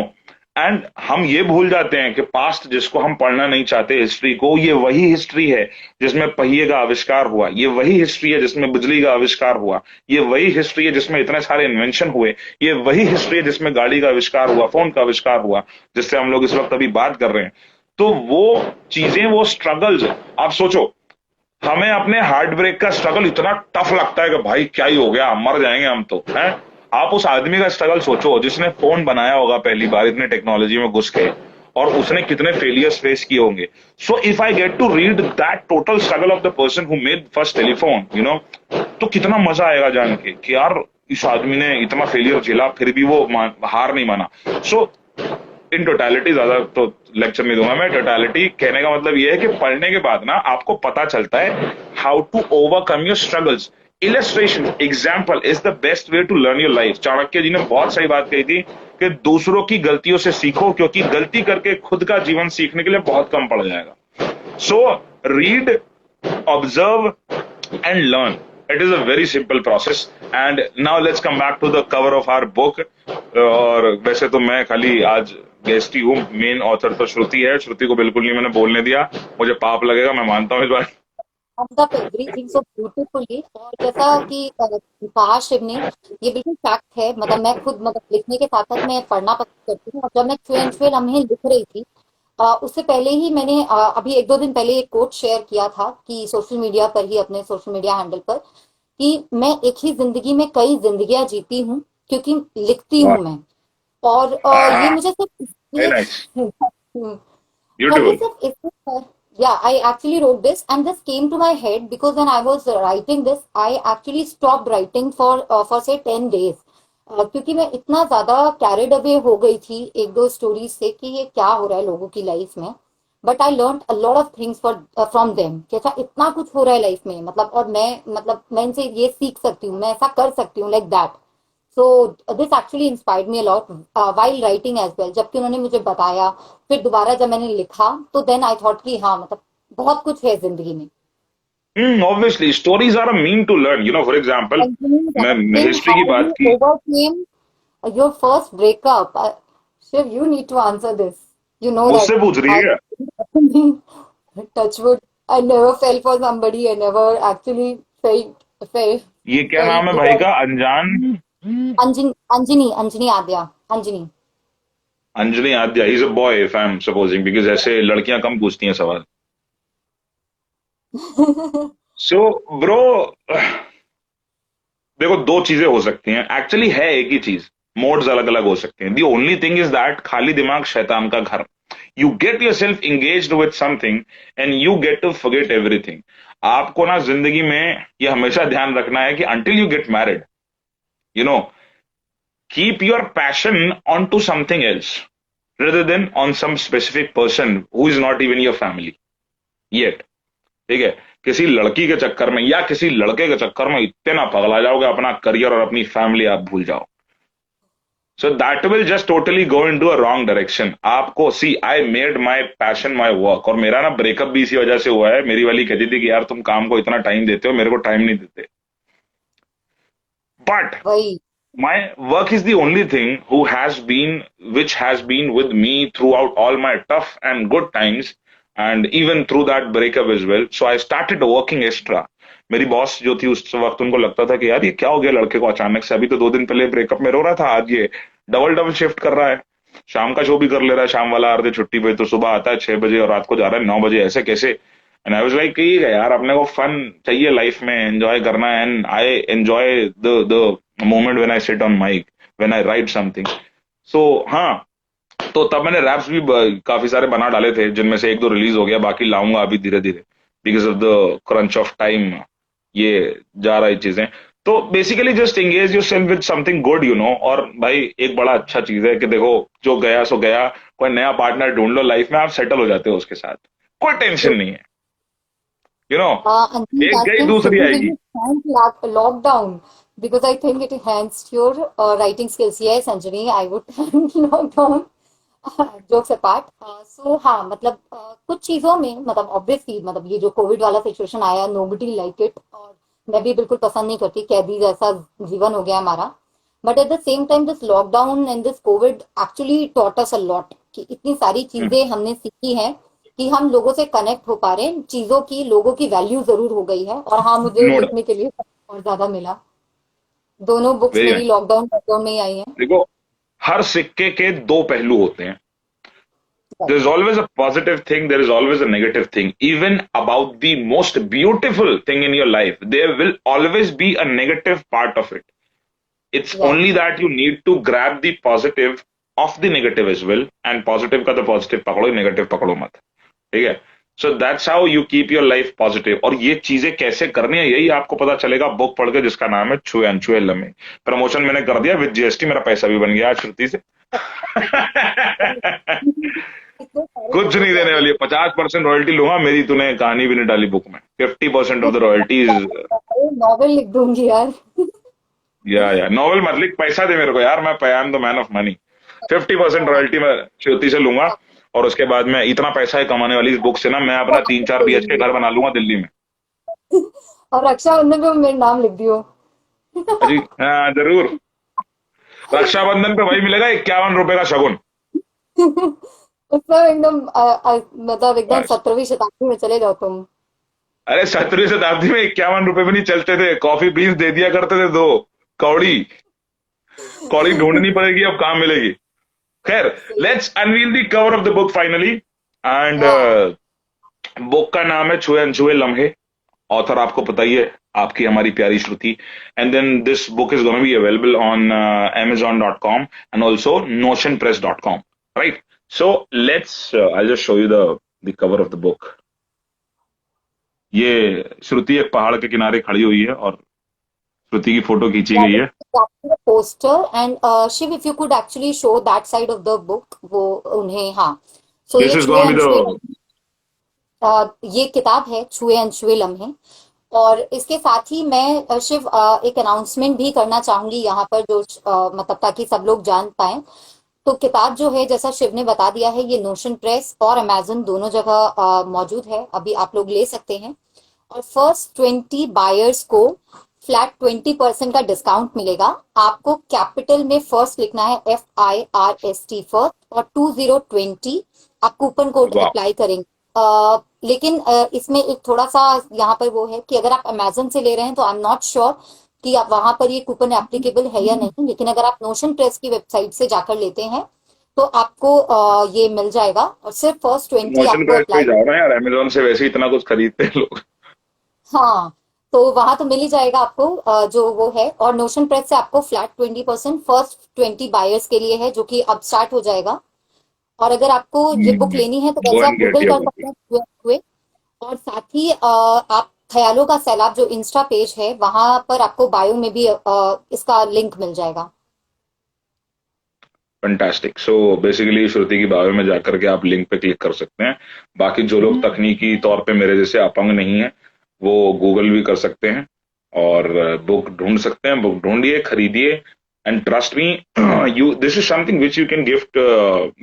एंड हम ये भूल जाते हैं कि पास्ट जिसको हम पढ़ना नहीं चाहते, हिस्ट्री को, ये वही हिस्ट्री है जिसमें पहिए का आविष्कार हुआ, ये वही हिस्ट्री है जिसमें बिजली का आविष्कार हुआ, ये वही हिस्ट्री है जिसमें इतने सारे इन्वेंशन हुए, ये वही हिस्ट्री है जिसमें गाड़ी का आविष्कार हुआ, फोन का आविष्कार हुआ, जिससे हम लोग इस वक्त अभी बात कर रहे हैं। तो वो चीजें, वो स्ट्रगल्स, आप सोचो, हमें अपने हार्ट ब्रेक का स्ट्रगल इतना टफ लगता है कि भाई क्या ही हो गया, मर जाएंगे हम तो, हैं। आप उस आदमी का स्ट्रगल सोचो जिसने फोन बनाया होगा पहली बार इतने टेक्नोलॉजी में घुस के, और उसने कितने फेलियर्स फेस किए होंगे। So if I get to read that total struggle of the person who made first telephone, you know, तो कितना मजा आएगा जान के कि यार इस आदमी ने इतना फेलियर झेला फिर भी वो हार नहीं माना. सो इन टोटलिटी ज्यादा तो लेक्चर नहीं दूंगा मैं. टोटलिटी कहने का मतलब ये है कि पढ़ने के बाद ना आपको पता चलता है how to overcome your struggles. Illustration example is the best way to learn your life. Chanakya ji ने बहुत सही बात कही थी कि दूसरों की गलतियों से सीखो, क्योंकि गलती करके खुद का जीवन सीखने के लिए बहुत कम पड़ जाएगा. So read, observe and learn. It is a very simple process. And now let's come back to the cover of our book. और वैसे तो मैं खाली आज गेस्ट ही हूँ, मेन ऑथर तो श्रुति है. श्रुति को बिल्कुल नहीं मैंने बोलने दिया, मुझे पाप लगेगा, मैं मानता हूँ इस बार. summed up everything so beautifully। और जैसा कि कहा शिव ने, ये बिल्कुल फैक्ट है। मतलब मैं खुद मतलब लिखने के साथ साथ मैं पढ़ना पसंद करती हूँ। और जब मैं फ्लुएंट लम्हे लिख रही थी, उससे पहले ही मैंने अभी एक दो दिन पहले एक कोट शेयर किया था कि सोशल मीडिया पर ही, अपने सोशल मीडिया हैंडल पर, कि मैं एक ही जिंदगी में कई जिंदगियां जीती हूँ क्योंकि लिखती हूँ मैं। और ये मुझे सिर्फ वेरी इसलिए नाइस, और ये ब्यूटीफुल. सिर्फ इसलिए, yeah, I actually wrote this and this came to my head because when I was writing this, I actually stopped writing for say 10 days। क्योंकि मैं इतना ज्यादा कैरिड अवे हो गई थी एक दो स्टोरीज से कि ये क्या हो रहा है लोगों की लाइफ में। But I learn a lot of things for from them कि अच्छा इतना कुछ हो रहा है लाइफ में, मतलब और मैं इनसे ये सीख सकती हूँ, मैं ऐसा कर सकती हूँ, like that. So this actually inspired me a lot while writing as well. जबकि उन्होंने मुझे बताया, फिर दोबारा जब मैंने लिखा तो देन आई थॉट कि हाँ, मतलब बहुत कुछ है जिंदगी में। Obviously stories are a mean to learn, for example, And you मैं asking हिस्ट्री how की बात you की. overcame your first breakup. Shiv, you need to answer this. You know that मुझसे पूछ रही है I क्या? touch wood, I never fell for somebody. I never actually ये क्या नाम है भाई felt का? अनजान. Anjani Aadya, Anjani. Anjani Aadya. He is a boy if I am supposing, because ऐसे लड़कियां कम पूछती हैं सवाल. सो ब्रो, देखो दो चीजें हो सकती हैं, एक्चुअली है एक ही चीज, मोड्स अलग अलग हो सकते हैं. The only thing is that खाली दिमाग शैतान का घर. You get yourself engage with something and you get to forget everything. आपको ना जिंदगी में ये हमेशा ध्यान रखना है कि until you get married, you know keep your passion onto something else rather than on some specific person who is not even your family yet. ठीक है, किसी लड़की के चक्कर में या किसी लड़के के चक्कर में इतना पगला जाओगे, अपना करियर और अपनी फैमिली आप भूल जाओ. So that will just totally go in to a wrong direction. आपको see, I made my passion my work. और मेरा ना ब्रेकअप भी इसी वजह से हुआ है. मेरी वाली कहती थी कि यार तुम काम को इतना टाइम देते हो, मेरे को टाइम नहीं देते. बट वही। my work is the only thing which has been with me throughout all my tough and good times, and even through that breakup as well. So I started working extra. मेरी boss जो थी उस वक्त, उनको लगता था कि यार ये क्या हो गया लड़के को अचानक से, अभी तो 2 दिन पहले ब्रेकअप में रो रहा था, आज ये डबल डबल शिफ्ट कर रहा है, शाम का शो भी कर ले रहा है, शाम वाला आधे छुट्टी पे, तो सुबह आता है 6 बजे और रात को जा रहा है 9 बजे, ऐसे कैसे. एंड आई वाज लाइक ठीक है यार, अपने को फन चाहिए लाइफ में, एंजॉय करना है. And I enjoy the moment when I sit on mike, when I write something. So हाँ, तो तब मैंने रैप्स भी काफी सारे बना डाले थे, जिनमें से एक दो रिलीज हो गया, बाकी लाऊंगा अभी धीरे धीरे, because of the crunch of time ये जा रही चीजें. तो basically just engage yourself with something good, और भाई एक बड़ा अच्छा चीज है कि देखो जो गया सो गया, कोई नया पार्टनर ढूंढ लो लाइफ में, आप सेटल हो जाते हो उसके साथ, कोई टेंशन नहीं है. Anjali, एक that गई can दूसरी significantly आएगी. thank lockdown because I think it enhanced your writing skills. Yes, Anjali, I would thank lockdown। Jokes apart. So हाँ, मतलब कुछ चीजों में, मतलब ऑब्वियसली, मतलब ये जो कोविड वाला सिचुएशन आया, नोबडी लाइक इट, और मैं भी बिल्कुल पसंद नहीं करती, कैदी जैसा जीवन हो गया हमारा। But at the same time this lockdown and this Covid actually taught us a lot कि इतनी सारी चीजें हमने सीखी हैं कि हम लोगों से कनेक्ट हो पा रहे हैं, चीजों की, लोगों की वैल्यू जरूर हो गई है। और हाँ, मुझे नोड. लिखने के लिए और ज्यादा मिला। दोनों बुक्स वेरी मेरी नाइस. लॉकडाउन में ही आई हैं। देखो, हर सिक्के के दो पहलू होते हैं. There is always a positive thing, there is always a negative thing. Even about the most beautiful thing in your life, there will always be a negative part of it. It's या only that you need to grab the positive of the negative as well, and positive का तो positive पकड़ो, negative पकड़ो मत. ठीक है. So that's how you keep your life positive. और ये चीजें कैसे करनी है यही आपको पता चलेगा बुक पढ़ के, जिसका नाम है छुए अनछुए लम्हे। प्रमोशन मैंने कर दिया विद जीएसटी, मेरा पैसा भी बन गया आज श्रुति से। इतने सारे कुछ लोगों नहीं के देने अभी वाली है, 50% रॉयल्टी लूंगा, मेरी तूने कहानी भी नहीं डाली बुक में, 50% ऑफ द रॉयल्टीज। नॉवेल लिख दूंगी यार। या नॉवल मत लिख, पैसा दे मेरे को यार, मैं I am the man of money. 50% royalty मैं श्रुति से लूंगा, और उसके बाद में इतना पैसा है कमाने वाली इस बुक से ना, मैं अपना 3-4 BHK घर बना लूंगा दिल्ली में। और रक्षाबंधन पे मेरा नाम लिख दियो। अजी हाँ जरूर। रक्षाबंधन पे वही मिलेगा 51 रुपए का शगुन। उसमें एकदम मतलब एकदम बस। 17वीं शताब्दी में चले जाओ तुम। अरे 17वीं शताब्दी में 51 रुपए भी नहीं चलते थे, कॉफी बीन्स दे दिया करते थे दो। कौड़ी। कौड़ी ढूंढनी पड़ेगी, अब कहाँ मिलेगी। खैर, सही है। Let's unveil the cover of the book finally. And हाँ। बुक का नाम है छुए अनछुए लम्हे। ऑथर आपको पता ही है, आपकी हमारी प्यारी Shruti. And then this book is gonna be available on amazon.com and also notionpress.com, right? So let's I just show you the cover of the book. ये श्रुति एक पहाड़ के किनारे खड़ी हुई है और श्रुति की फोटो खींची गई That is है। exactly the poster and Shiv, if you could actually show that side of the book, वो उन्हें हाँ। सो दिस ये इज छुए गोना बी अनछुए द ये किताब है छुए अनछुए लम्हे। और इसके साथ ही मैं शिव एक अनाउंसमेंट भी करना चाहूंगी यहाँ पर जो मतलब ताकि सब लोग जान पाए। तो किताब जो है जैसा शिव ने बता दिया है ये नोशन प्रेस और अमेजन दोनों जगह मौजूद है, अभी आप लोग ले सकते हैं। और फर्स्ट 20 बायर्स को फ्लैट 20% का डिस्काउंट मिलेगा। आपको कैपिटल में फर्स्ट लिखना है FIRST फर्स्ट और 2020 आप कूपन कोड वाह। अप्लाई करेंगे। लेकिन इसमें एक थोड़ा सा यहाँ पर वो है कि अगर आप अमेजन से ले रहे हैं तो आई एम नॉट श्योर कि आप वहां पर ये कूपन एप्लीकेबल है या नहीं, लेकिन अगर आप नोशन प्रेस की वेबसाइट से जाकर लेते हैं तो आपको ये मिल जाएगा और सिर्फ फर्स्ट 20 नोशन आपको प्राइस पे ही अप्लाई। जाओ ना यार, अमेजोन से वैसे ही इतना कुछ खरीदते हैं लोग। हाँ, तो वहां तो मिल ही जाएगा आपको जो वो है। और नोशन प्रेस से आपको फ्लैट 20% फर्स्ट 20 बायर्स के लिए है जो कि अब स्टार्ट हो जाएगा। और अगर आपको ये बुक लेनी है तो गो वैसे आप एंड गेट गूगल योर कर बुक। सकते हैं हुए। और साथ ही आप ख्यालों का सैलाब जो इंस्टा पेज है वहां पर आपको बायो में भी इसका लिंक मिल जाएगा। फंटास्टिक। सो बेसिकली श्रुति की बायो में जाकर के आप लिंक पे क्लिक कर सकते हैं। बाकी जो लोग तकनीकी तौर पे मेरे जैसे अपंग नहीं है, वो गूगल भी कर सकते हैं और बुक ढूंढ सकते हैं। बुक ढूंढिए, खरीदिए, and trust me, you this is something which you can gift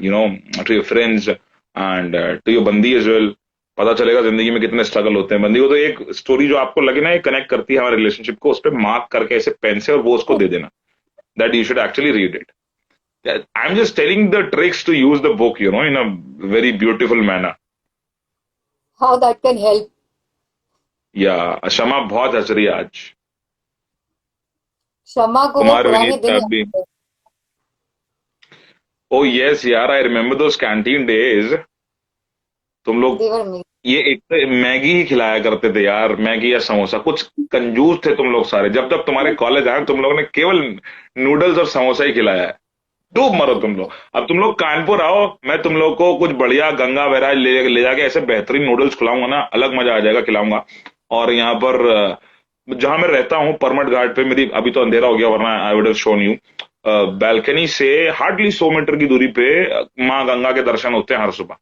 you know to your friends and to your बंदी एज वेल। पता चलेगा जिंदगी में कितने स्ट्रगल होते हैं। बंदी को तो एक स्टोरी जो आपको लगे ना ये कनेक्ट करती है हमारे रिलेशनशिप को, उस पर मार्क करके ऐसे पेन से और वो उसको दे देना, that you should actually read it. I'm just telling the tricks to use the book, in a very beautiful manner. How that can help. या शमा बहुत हंस रही है आज। क्षमा को वो कुमार पुराने विनीत दिन का याद भी। है। ओ यस यार, I remember those canteen days. तुम लोग देवर में। ये एक तो मैगी ही खिलाया करते थे यार, मैगी या समोसा। कुछ कंजूस थे तुम लोग सारे। जब जब तुम्हारे कॉलेज आए तुम लोगों ने केवल नूडल्स और समोसा ही खिलाया है। डूब मरो तुम लोग। अब तुम लोग कानपुर आओ, मैं तुम लोग को कुछ बढ़िया गंगा बैराज ले जाके ऐसे बेहतरीन नूडल्स खिलाऊंगा ना, अलग मजा आ जाएगा, खिलाऊंगा। और यहाँ पर जहां मैं रहता हूँ परमट घाट पे, मेरी अभी तो अंधेरा हो गया वरना I would have shown you, balcony से हार्डली 100 मीटर की दूरी पे माँ गंगा के दर्शन होते हैं हर सुबह।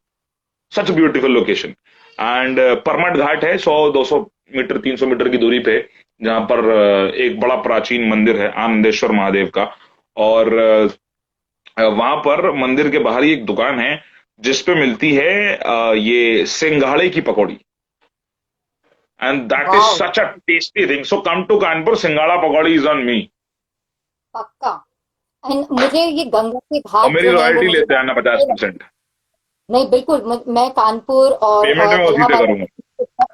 Such beautiful location. And Parmat Ghat है 100-200 मीटर 300 मीटर की दूरी पे, जहां पर एक बड़ा प्राचीन मंदिर है आनंदेश्वर महादेव का। और वहां पर मंदिर के बाहर ही एक दुकान है जिसपे मिलती है ये सिंघाड़े की पकौड़ी। And that is wow. Such a tasty thing. So come to Kanpur, singhara pakori is on me. पक्का। एंड मुझे ये गंगा के और घाट मेरी जो है वो रॉयल्टी मुझे लेते हैं ना बहुत अच्छे लगते 50%। हैं। नहीं बिल्कुल, मैं कानपुर और पेमेंट मैं उसी से इलाहाबाद करूंगा।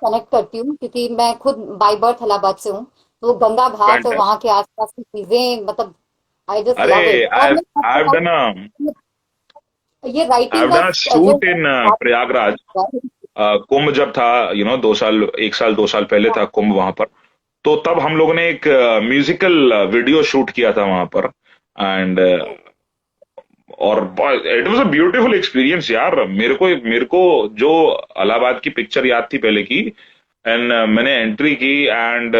कनेक्ट करती हूँ क्योंकि मैं खुद बाई बर्थ इलाहाबाद से हूँ। तो गंगा घाट और वहाँ फैंटास्टिक। के आसपास की चीजें मतलब आई जस्ट अरे लव इट। और आई मैं सच आई बताऊं, डन अ ये राइटिंग का डन जो शूट इन प्रयागराज। कुंभ जब था, 2 साल 1 साल 2 साल पहले था कुंभ वहां पर। तो तब हम लोगों ने एक म्यूजिकल वीडियो शूट किया था वहां पर। एंड और it was a beautiful experience यार। मेरे को जो इलाहाबाद की पिक्चर याद थी पहले की, एंड मैंने एंट्री की, एंड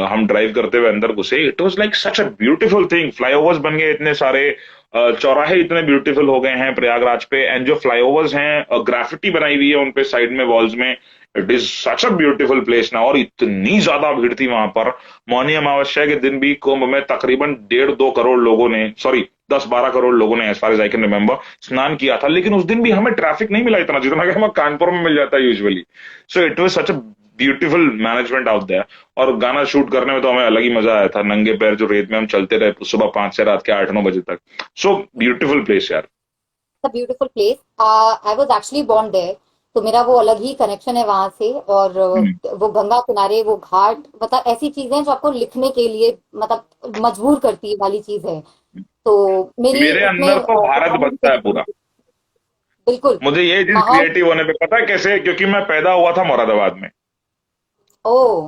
हम ड्राइव करते हुए अंदर घुसे। It was like such a beautiful thing. Flyovers बन गए इतने सारे, चौराहे इतने ब्यूटीफुल हो गए हैं प्रयागराज पे, एंड जो फ्लाईओवर्स हैं ग्राफिटी बनाई हुई है उनपे साइड में वॉल्स में। It is such a beautiful place ना। और इतनी ज्यादा भीड़ थी वहां पर। मौनी अमावस्या के दिन भी कुंभ में तकरीबन 1.5-2 करोड़ लोगों ने, सॉरी 10-12 करोड़ लोगों ने, as far as I can remember, स्नान किया था। लेकिन उस दिन भी हमें ट्रैफिक नहीं मिला इतना जितना कि हमें कानपुर में मिल जाता है usually. So it was such a beautiful management out there. और गाना शूट करने में तो हमें अलग ही मजा आया था, नंगे पैर जो रेत में हम चलते रहे सुबह 5 से रात के 8-9 बजे तक। सो ब्यूटीफुल प्लेस यार। Beautiful place. I was actually born there, तो मेरा वो अलग ही कनेक्शन है वहां से। और हम्म। वो गंगा किनारे वो घाट, मतलब ऐसी चीजें जो आपको लिखने के लिए मतलब मजबूर करती वाली चीज है। तो मेरी मेरे उसमें अंदर तो भारत बसता है पूरा। बिल्कुल मुझे ये चीज माहौल। क्रिएटिव होने पे पता है कैसे, क्योंकि मैं पैदा हुआ था मुरादाबाद में। ओ।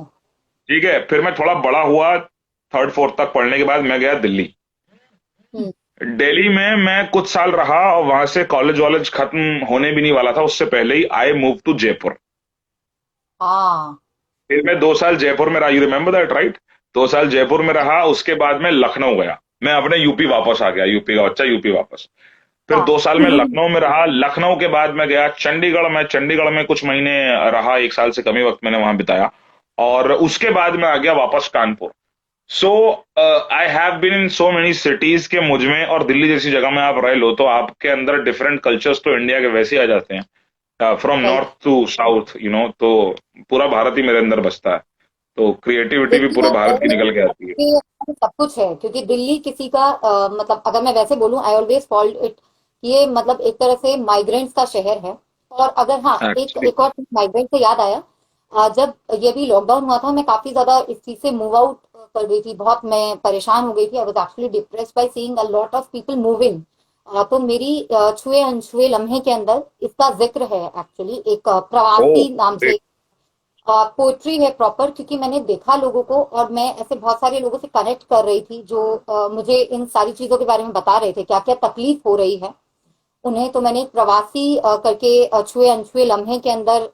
ठीक है, फिर मैं थोड़ा बड़ा हुआ, थर्ड फोर्थ तक पढ़ने के बाद मैं गया दिल्ली। हम्म। दिल्ली में मैं कुछ साल रहा, और वहां से कॉलेज वॉलेज खत्म होने भी नहीं वाला था उससे पहले ही आई मूव टू जयपुर। हाँ। फिर मैं 2 साल जयपुर में रहा, यू रिमेम्बर दैट राइट? 2 साल जयपुर में रहा, उसके बाद मैं लखनऊ गया। मैं अपने यूपी वापस आ गया, यूपी का बच्चा यूपी वापस। फिर हाँ। 2 साल में लखनऊ में रहा। लखनऊ के बाद मैं गया चंडीगढ़। मैं चंडीगढ़ में कुछ महीने रहा, 1 साल से कम ही वक्त मैंने वहां बिताया। और उसके बाद मैं आ गया वापस Kanpur. So I have been in so many cities के मुझ में, और दिल्ली जैसी जगह में आप रह लो तो आपके अंदर डिफरेंट कल्चर्स तो इंडिया के वैसे ही आ जाते हैं, from right. North to south, तो पूरा भारत ही मेरे अंदर बसता है। तो क्रिएटिविटी भी दिल्ली पूरे में भारत की निकल के आती है। सब कुछ है, क्योंकि दिल्ली किसी का मतलब अगर मैं वैसे बोलूं, आई ऑलवेज कॉल्ड इट, ये मतलब एक तरह से माइग्रेंट्स का शहर है। और अगर हाँ, एक एक्चुअली। एक और माइग्रेंट से याद आया, जब ये भी लॉकडाउन हुआ था, मैं काफी ज्यादा इस चीज से मूव आउट कर गई थी। बहुत मैं परेशान हो गई थी। आई was actually depressed by seeing a lot of people moving. तो मेरी छुए अनछुए लम्हे के अंदर इसका जिक्र है एक्चुअली, एक ओ प्रवासी नाम ग्रेट। से पोएट्री है प्रॉपर। क्योंकि मैंने देखा लोगों को, और मैं ऐसे बहुत सारे लोगों से कनेक्ट कर रही थी जो मुझे इन सारी चीजों के बारे में बता रहे थे, क्या क्या तकलीफ हो रही है उन्हें। तो मैंने एक प्रवासी करके छुए अनछुए लम्हे के अंदर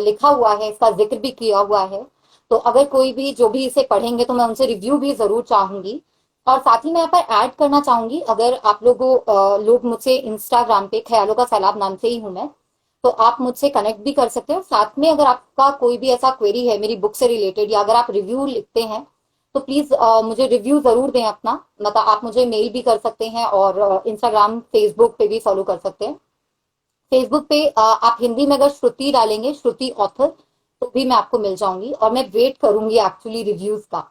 लिखा हुआ है, इसका जिक्र भी किया हुआ है। तो अगर कोई भी जो भी इसे पढ़ेंगे तो मैं उनसे रिव्यू भी जरूर चाहूंगी। और साथ ही मैं यहाँ पर ऐड करना चाहूंगी, अगर आप लोग मुझसे इंस्टाग्राम पे ख्यालों का सैलाब नाम से ही हूं मैं, तो आप मुझसे कनेक्ट भी कर सकते हो। साथ में अगर आपका कोई भी ऐसा क्वेरी है मेरी बुक से रिलेटेड, या अगर आप रिव्यू लिखते हैं, तो प्लीज मुझे रिव्यू जरूर दें अपना। मतलब आप मुझे मेल भी कर सकते हैं, और इंस्टाग्राम फेसबुक पे भी फॉलो कर सकते हैं। फेसबुक पे आप हिंदी में अगर श्रुति डालेंगे, श्रुति ऑथर, तो भी मैं आपको मिल जाऊंगी। और मैं वेट करूंगी एक्चुअली रिव्यूज का।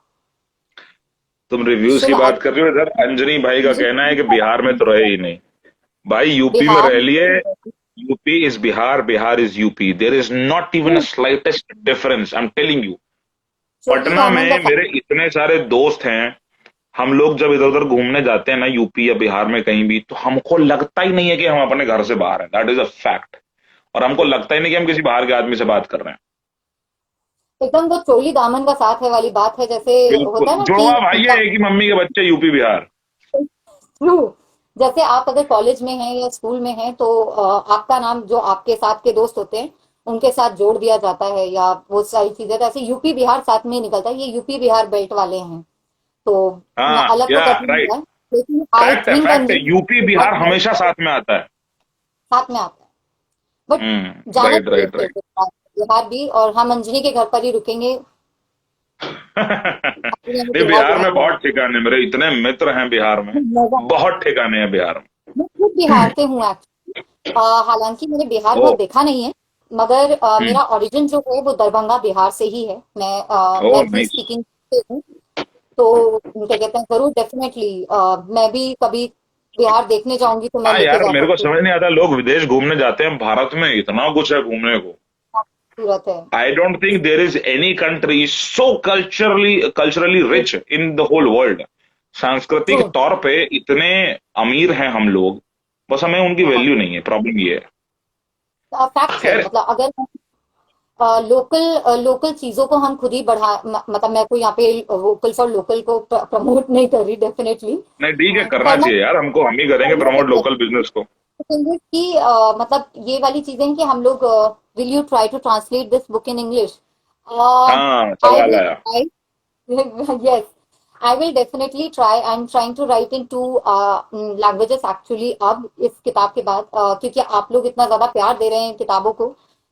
तुम रिव्यूज की शुभ बात कर रही हो, इधर अंजनी भाई का कहना है कि बिहार में तो रहे ही नहीं। भाई यूपी में बिहार रह लिए। में। UP is Bihar, Bihar is UP, there is not even a slightest difference, I am telling you. चोली पटना दामन का में मेरे इतने सारे दोस्त हैं। हम लोग जब इधर उधर घूमने जाते हैं ना, यूपी या बिहार में कहीं भी, तो हमको लगता ही नहीं है कि हम अपने घर से बाहर हैं। That is a fact. और हमको लगता ही नहीं कि हम किसी बाहर के आदमी से बात कर रहे हैं। एकदम वो चोली दामन का साथ है वाली बात है, जैसे बिल्कुल, होता है ना कि जुड़वा भाई है एक ही मम्मी के बच्चे, यूपी बिहार। ट्रू। जैसे आप अगर कॉलेज में हैं या स्कूल में हैं, तो आपका नाम जो आपके साथ के दोस्त होते हैं उनके साथ जोड़ दिया जाता है, या वो सारी चीजें। तो ऐसे यूपी बिहार साथ में ही निकलता है, ये यूपी बिहार बेल्ट वाले हैं। तो हाँ, अलग तो या कभी नहीं राइट। है, लेकिन आई फैक्ट है, थिंक फैक्ट है, अंजलि यूपी बिहार बहुत हमेशा साथ में आता है। साथ में आता है। बट जाना राइट चाहिए राइट थे राइट। बिहार भी, और हम अंजलि के घर पर ही रुकेंगे। अंजलि हमें नहीं, बिहार बिहार घुमा में देंगे। बहुत ठिकाने, मेरे इतने मित्र हैं बिहार में। मजा। बहुत ठिकाने हैं बिहार में। मैं खुद बिहार से हूँ एक्चुअली। हालांकि मैंने बिहार ओ। बहुत देखा नहीं है, मगर हम्म। मेरा ओरिजिन जो है वो दरभंगा बिहार से ही है। ओ मैथिली नाइस। स्पीकिंग से हूँ। तो क्या कहते हैं, जरूर डेफिनेटली मैं भी कभी बिहार देखने जाऊंगी तो मैं हाँ लेके यार, जा मेरे को सकती हूँ। समझ नहीं आता, लोग विदेश घूमने जाते हैं, भारत में इतना कुछ है घूमने को। सूरत है। I don't think there is any country so culturally rich in the whole world. True. सांस्कृतिक तौर पे इतने अमीर हैं हम लोग, बस हमें उनकी हाँ, वैल्यू नहीं है, प्रॉब्लम ये है। फैक्ट्स है। खैर। मतलब अगर लोकल चीजों को हम खुद ही मतलब मैं कोई यहाँ पे वोकल फॉर लोकल को प्रमोट नहीं कर रही डेफिनेटली। नहीं ठीक है, करना करना चाहिए यार, हमको हम ही करेंगे करना प्रमोट चाहिए लोकल बिजनेस को। कि मतलब ये वाली चीजें हैं कि हम लोग will you try to translate this book in English? हाँ, आई सवाल विल आया। Try. Yes, I will definitely try. I'm trying to write in two languages actually अब इस किताब के बाद, क्योंकि आप लोग इतना ज्यादा प्यार दे रहे हैं किताबों को,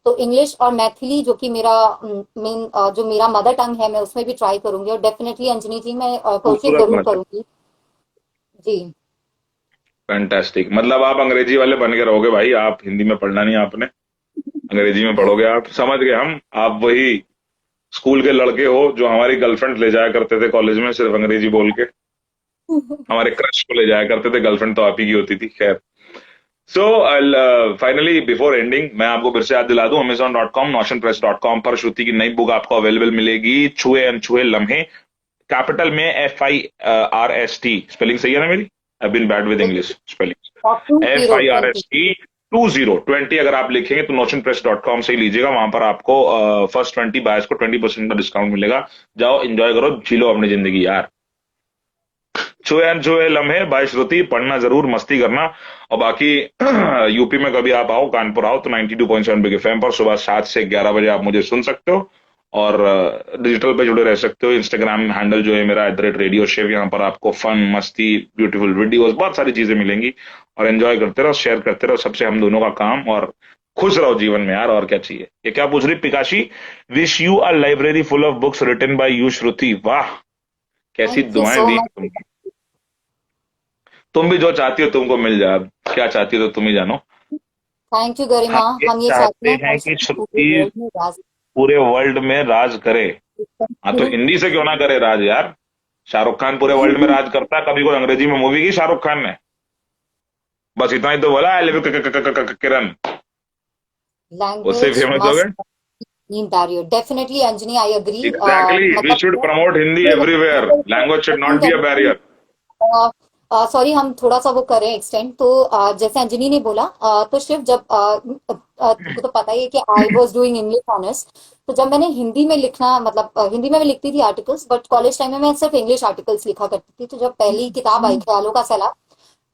तो इंग्लिश और मैथिली जो कि मेरा मेन जो मेरा मदर टंग है, मैं उसमें भी ट्राई करूंगी, और डेफिनेटली अंजनी जी मैं कोशिश खूबसूरत जरूर मतलब। करूंगी। जी। फैंटास्टिक, मतलब आप अंग्रेजी वाले बन के रहोगे भाई, आप हिंदी में पढ़ना नहीं आपने, अंग्रेजी में पढ़ोगे आप, समझ गए हम। आप वही स्कूल के लड़के हो जो हमारी गर्लफ्रेंड ले जाया करते थे कॉलेज में सिर्फ अंग्रेजी बोल के, हमारे क्रश को ले जाया करते थे, गर्लफ्रेंड तो आप ही की होती थी, खैर। सो फाइनली बिफोर एंडिंग मैं आपको फिर से याद दिला दूं, Amazon.com, notionpress.com पर श्रुति की नई बुक आपको अवेलेबल मिलेगी, छुए अनछुए लम्हे, कैपिटल में FIRST, स्पेलिंग सही है ना मेरी? I been bad with English और spelling. F I R 2020। S T 2020 अगर आप लिखेंगे तो notionpress.com से ही लीजिएगा, वहां पर आपको फर्स्ट 20 बायर्स को 20% का डिस्काउंट मिलेगा। जाओ एंजॉय करो, झीलो अपनी जिंदगी यार। छुए अनछुए लम्हे बाय श्रुति, पढ़ना जरूर, मस्ती करना। और बाकी यूपी में कभी आप आओ, कानपुर आओ, तो 92.7 बिग एफएम पर सुबह 7 से 11 बजे आप मुझे सुन सकते हो, और डिजिटल पे जुड़े रह सकते हो। इंस्टाग्राम हैंडल जो है मेरा @रेडियो शिव, यहाँ पर आपको फन, मस्ती, ब्यूटीफुल वीडियोस, बहुत सारी चीजें मिलेंगी। और एंजॉय करते रहो, शेयर करते रहो, सबसे हम दोनों का काम, और खुश रहो जीवन में यार, और क्या चाहिए। ये क्या पूछ रही पिकाशी? Wish you a library full of books written by you Shruti. वाह, कैसी थैंक यू दुआएं सो दी मच। तुमने। तुम भी जो चाहती हो तुमको मिल जाए, अब क्या चाहती हो तो तुम ही जानो। थैंक यू गरिमा। हम ये हम ये चाहते चाहते हैं हैं हर कि शख्स पूरे श्रुति वर्ल्ड में राज पूरे वर्ल्ड में राज करे। हाँ तो करे। हिंदी से क्यों ना करे राज यार, शाहरुख खान पूरे वर्ल्ड में राज करता है, कभी कोई अंग्रेजी में मूवी की शाहरुख खान ने? बस इतना ही तो बोला, आई लिव किरण, उससे लैंग्वेज फेमस हो गए। Must need barrier, definitely Anjani, I agree. Exactly, we should मतलब promote Hindi everywhere, language should not be a barrier. Sorry, हम थोड़ा सा वो करें एक्सटेंड तो जैसे अंजनी ने बोला, तो शिव जब तुमको तो पता ही है कि I was doing English honours, तो जब मैंने हिंदी में लिखना, मतलब हिंदी में मैं लिखती थी आर्टिकल्स, बट कॉलेज टाइम में मैं सिर्फ इंग्लिश आर्टिकल्स लिखा करती थी। तो जब पहली किताब आई ख्यालों का सैलाब,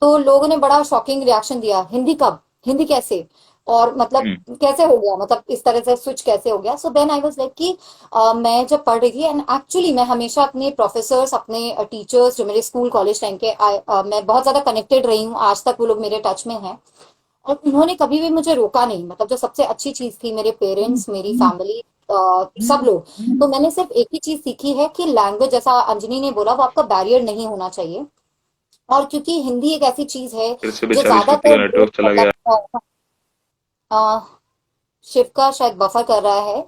तो लोगों ने बड़ा शॉकिंग रिएक्शन दिया, हिंदी कब, हिंदी कैसे, और मतलब कैसे हो गया, मतलब इस तरह से स्विच कैसे हो गया। So then I was like कि मैं जब पढ़ रही थी, एंड एक्चुअली मैं हमेशा अपने प्रोफेसर्स, अपने टीचर्स जो मेरे स्कूल कॉलेज टाइम के, मैं बहुत ज्यादा कनेक्टेड रही हूँ, आज तक वो लोग मेरे टच में हैं, और उन्होंने कभी भी मुझे रोका नहीं। मतलब जो सबसे अच्छी चीज थी, मेरे पेरेंट्स, मेरी फैमिली, सब लोग। तो मैंने सिर्फ एक ही चीज सीखी है कि लैंग्वेज, जैसा अंजनी ने बोला, वो आपका बैरियर नहीं होना चाहिए। और क्योंकि हिंदी एक ऐसी चीज है फिर से जो बेचारी श्रुति का ज्यादातर नेटवर्क चला मतलब गया। शिव का शायद बफर कर रहा है।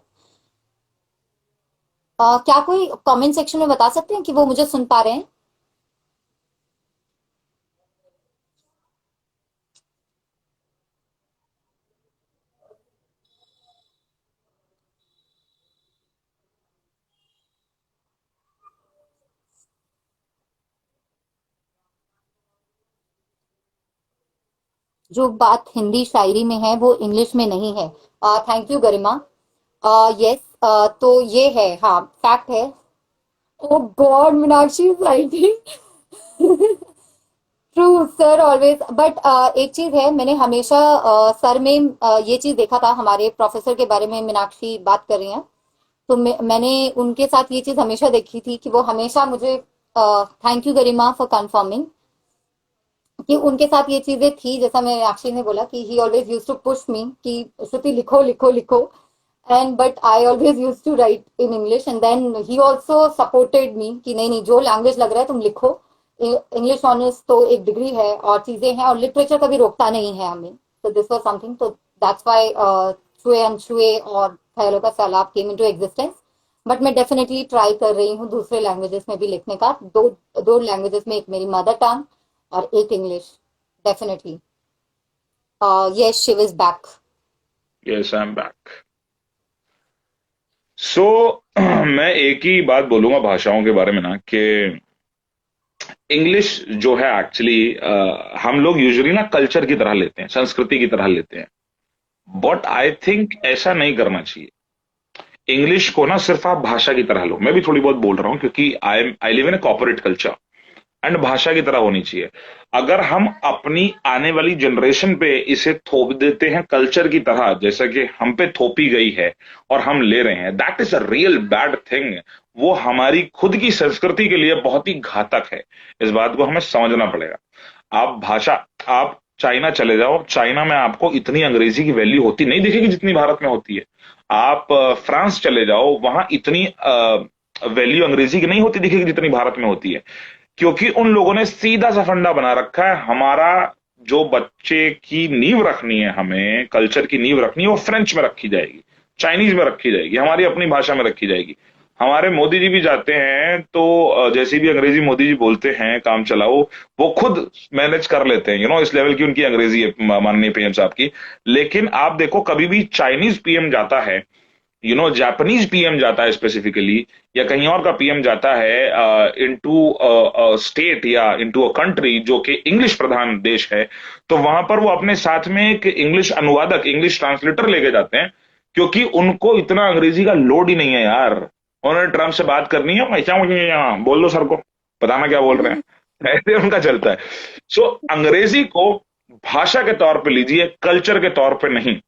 क्या कोई कमेंट सेक्शन में बता सकते हैं कि वो मुझे सुन पा रहे हैं? जो बात हिंदी शायरी में है वो इंग्लिश में नहीं है। Thank you Garima. यस, तो ये है, हाँ फैक्ट है। Oh God, Meenakshi writing. True sir, always. But एक चीज है, मैंने हमेशा सर में ये चीज देखा था, हमारे प्रोफेसर के बारे में मीनाक्षी बात कर रही हैं, तो मैंने उनके साथ ये चीज हमेशा देखी थी कि वो हमेशा मुझे, thank you Garima for confirming, कि उनके साथ ये चीजें थी, जैसा मैं अक्षय ने बोला कि he always use to push me कि श्रुति लिखो लिखो लिखो, and but I always use to write in English, and then he also supported me कि नहीं नहीं, जो लैंग्वेज लग रहा है तुम लिखो, इंग्लिश ऑनर्स तो एक डिग्री है और चीजें हैं, और लिटरेचर कभी रोकता नहीं है हमें। तो दिस वाज समथिंग, तो दैट्स व्हाई छुए अनछुए और ख्यालों का सैलाब केम इनटू एग्जिस्टेंस। बट मैं डेफिनेटली ट्राई कर रही हूँ दूसरे लैंग्वेजेस में भी लिखने का, दो दो लैंग्वेजेस में, एक मेरी मदर टंग और एक English, definitely. Yes, Shiv is back. Yes, I am back. So मैं एक ही बात बोलूंगा भाषाओं के बारे में ना, कि इंग्लिश जो है एक्चुअली हम लोग यूजुअली ना कल्चर की तरह लेते हैं, संस्कृति की तरह लेते हैं, बट आई थिंक ऐसा नहीं करना चाहिए। इंग्लिश को ना सिर्फ आप भाषा की तरह लो, मैं भी थोड़ी बहुत बोल रहा हूँ क्योंकि I live in a corporate culture, and भाषा की तरह होनी चाहिए। अगर हम अपनी आने वाली जनरेशन पे इसे थोप देते हैं कल्चर की तरह, जैसा कि हम पे थोपी गई है और हम ले रहे हैं, that is a real bad thing. वो हमारी खुद की संस्कृति के लिए बहुत ही घातक है। इस बात को हमें समझना पड़ेगा। आप भाषा, आप चाइना चले जाओ, चाइना में आपको इतनी अंग्रेजी की वैल्यू होती नहीं दिखेगी जितनी भारत में होती है। आप फ्रांस चले जाओ, वहां इतनी वैल्यू अंग्रेजी की नहीं होती दिखेगी जितनी भारत में होती है, क्योंकि उन लोगों ने सीधा सा फंडा बना रखा है, हमारा जो बच्चे की नींव रखनी है, हमें कल्चर की नींव रखनी है, वो फ्रेंच में रखी जाएगी, चाइनीज में रखी जाएगी, हमारी अपनी भाषा में रखी जाएगी। हमारे मोदी जी भी जाते हैं तो जैसी भी अंग्रेजी मोदी जी बोलते हैं काम चलाओ, वो खुद मैनेज कर लेते हैं, इस लेवल की उनकी अंग्रेजी है माननीय पीएम साहब की। लेकिन आप देखो, कभी भी चाइनीज पीएम जाता है, जापानीज पीएम जाता है स्पेसिफिकली, या कहीं और का पीएम जाता है इनटू स्टेट या इनटू अ कंट्री जो कि इंग्लिश प्रधान देश है, तो वहां पर वो अपने साथ में एक इंग्लिश अनुवादक, इंग्लिश ट्रांसलेटर लेके जाते हैं, क्योंकि उनको इतना अंग्रेजी का लोड ही नहीं है यार। उन्होंने ट्रम्प से बात करनी है, मैं क्या, मुझे यहाँ बोल दो सर को, बताना क्या बोल रहे हैं, ऐसे उनका चलता है। सो अंग्रेजी को भाषा के तौर पे लीजिए, कल्चर के तौर पे नहीं।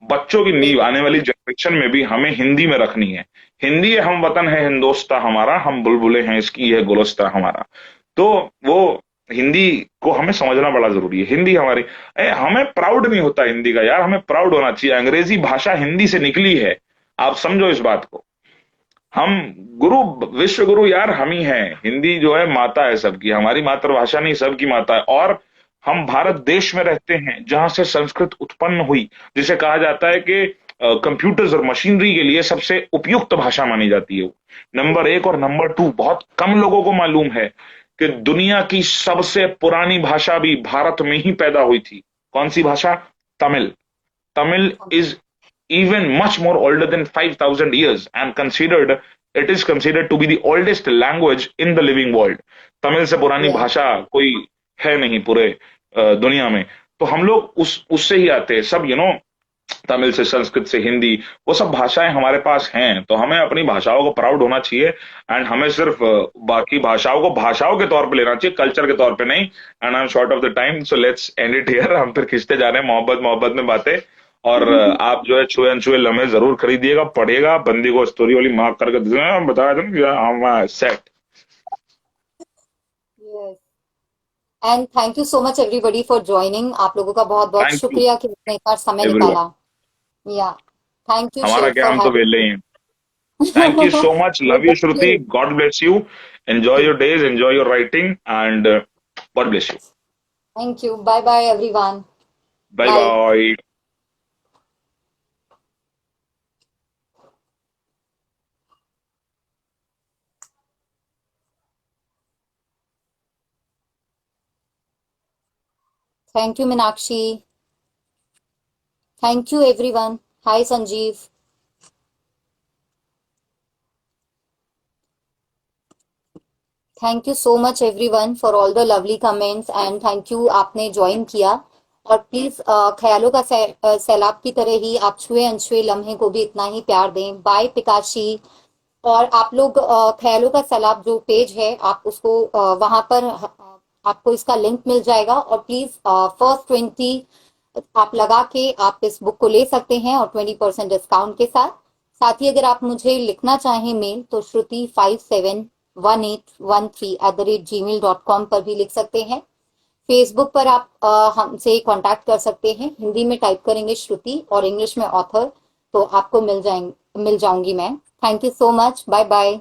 बच्चों की नींव आने वाली जनरेशन में भी हमें हिंदी में रखनी है। हिंदी है हम वतन है हिंदोस्तां हमारा, हम बुलबुलें हैं इसकी है गुलस्ता हमारा। तो वो हिंदी को हमें समझना बड़ा जरूरी है। हिंदी हमारी, हमें प्राउड नहीं होता हिंदी का यार, हमें प्राउड होना चाहिए। अंग्रेजी भाषा हिंदी से निकली है, आप समझो इस बात को। हम गुरु, विश्व गुरु यार हम ही हैं। हिंदी जो है माता है सबकी, हमारी मातृभाषा नहीं, सबकी माता है। और हम भारत देश में रहते हैं जहां से संस्कृत उत्पन्न हुई, जिसे कहा जाता है कि कंप्यूटर्स और मशीनरी के लिए सबसे उपयुक्त भाषा मानी जाती है वो। नंबर एक। और नंबर टू, बहुत कम लोगों को मालूम है कि दुनिया की सबसे पुरानी भाषा भी भारत में ही पैदा हुई थी। कौन सी भाषा? Tamil. Tamil is even much more older than 5,000 years and it is considered to be the oldest language in the living world. Tamil से पुरानी Yeah. भाषा कोई है नहीं पूरे दुनिया में। तो हम लोग उससे ही आते हैं सब, तमिल से, संस्कृत से, हिंदी, वो सब भाषाएं हमारे पास हैं। तो हमें अपनी भाषाओं को प्राउड होना चाहिए, एंड हमें सिर्फ बाकी भाषाओं को भाषाओं के तौर पे लेना चाहिए, कल्चर के तौर पे नहीं। And I am short of the time, so let's end it here. हम फिर खींचते जा रहे हैं मोहब्बत मोहब्बत में बातें। और आप जो है छुए अनछुए लम्हे जरूर खरीदिएगा, पढ़िएगा, बंदी को स्टोरी वाली मार्क करके बताया था set. Yes. And thank you so much everybody for joining. आप लोगों का बहुत बहुत थैंक यू शुक्रिया कि आपने इतना समय एवरीवन। निकाला। या थैंक यू हमारा शिव क्या, फॉर हम तो वेले ही हैं। Thank you so much. Love you, Shruti. Having. God bless you. Enjoy your days. Enjoy your writing. And God bless you. Thank you. Bye bye everyone. Bye bye. bye. Thank you Meenakshi. Thank you everyone. Hi Sanjeev. Thank you so much everyone for all the lovely comments and thank you आपने join किया। और please ख्यालों का सैलाब की तरह ही आप छुए अनछुए लम्हे को भी इतना ही प्यार दें। बाय पिकाशी। और आप लोग ख्यालों का सैलाब जो पेज है, आप उसको वहां पर आपको इसका लिंक मिल जाएगा। और प्लीज फर्स्ट 20 आप लगा के आप इस बुक को ले सकते हैं और 20% डिस्काउंट के साथ। साथ ही अगर आप मुझे लिखना चाहें मेल तो shruti571813@gmail.com पर भी लिख सकते हैं। फेसबुक पर आप हमसे कांटेक्ट कर सकते हैं। हिंदी में टाइप करेंगे श्रुति और इंग्लिश में ऑथर, तो आपको मिल जाऊंगी मैं। Thank you so much. Bye bye.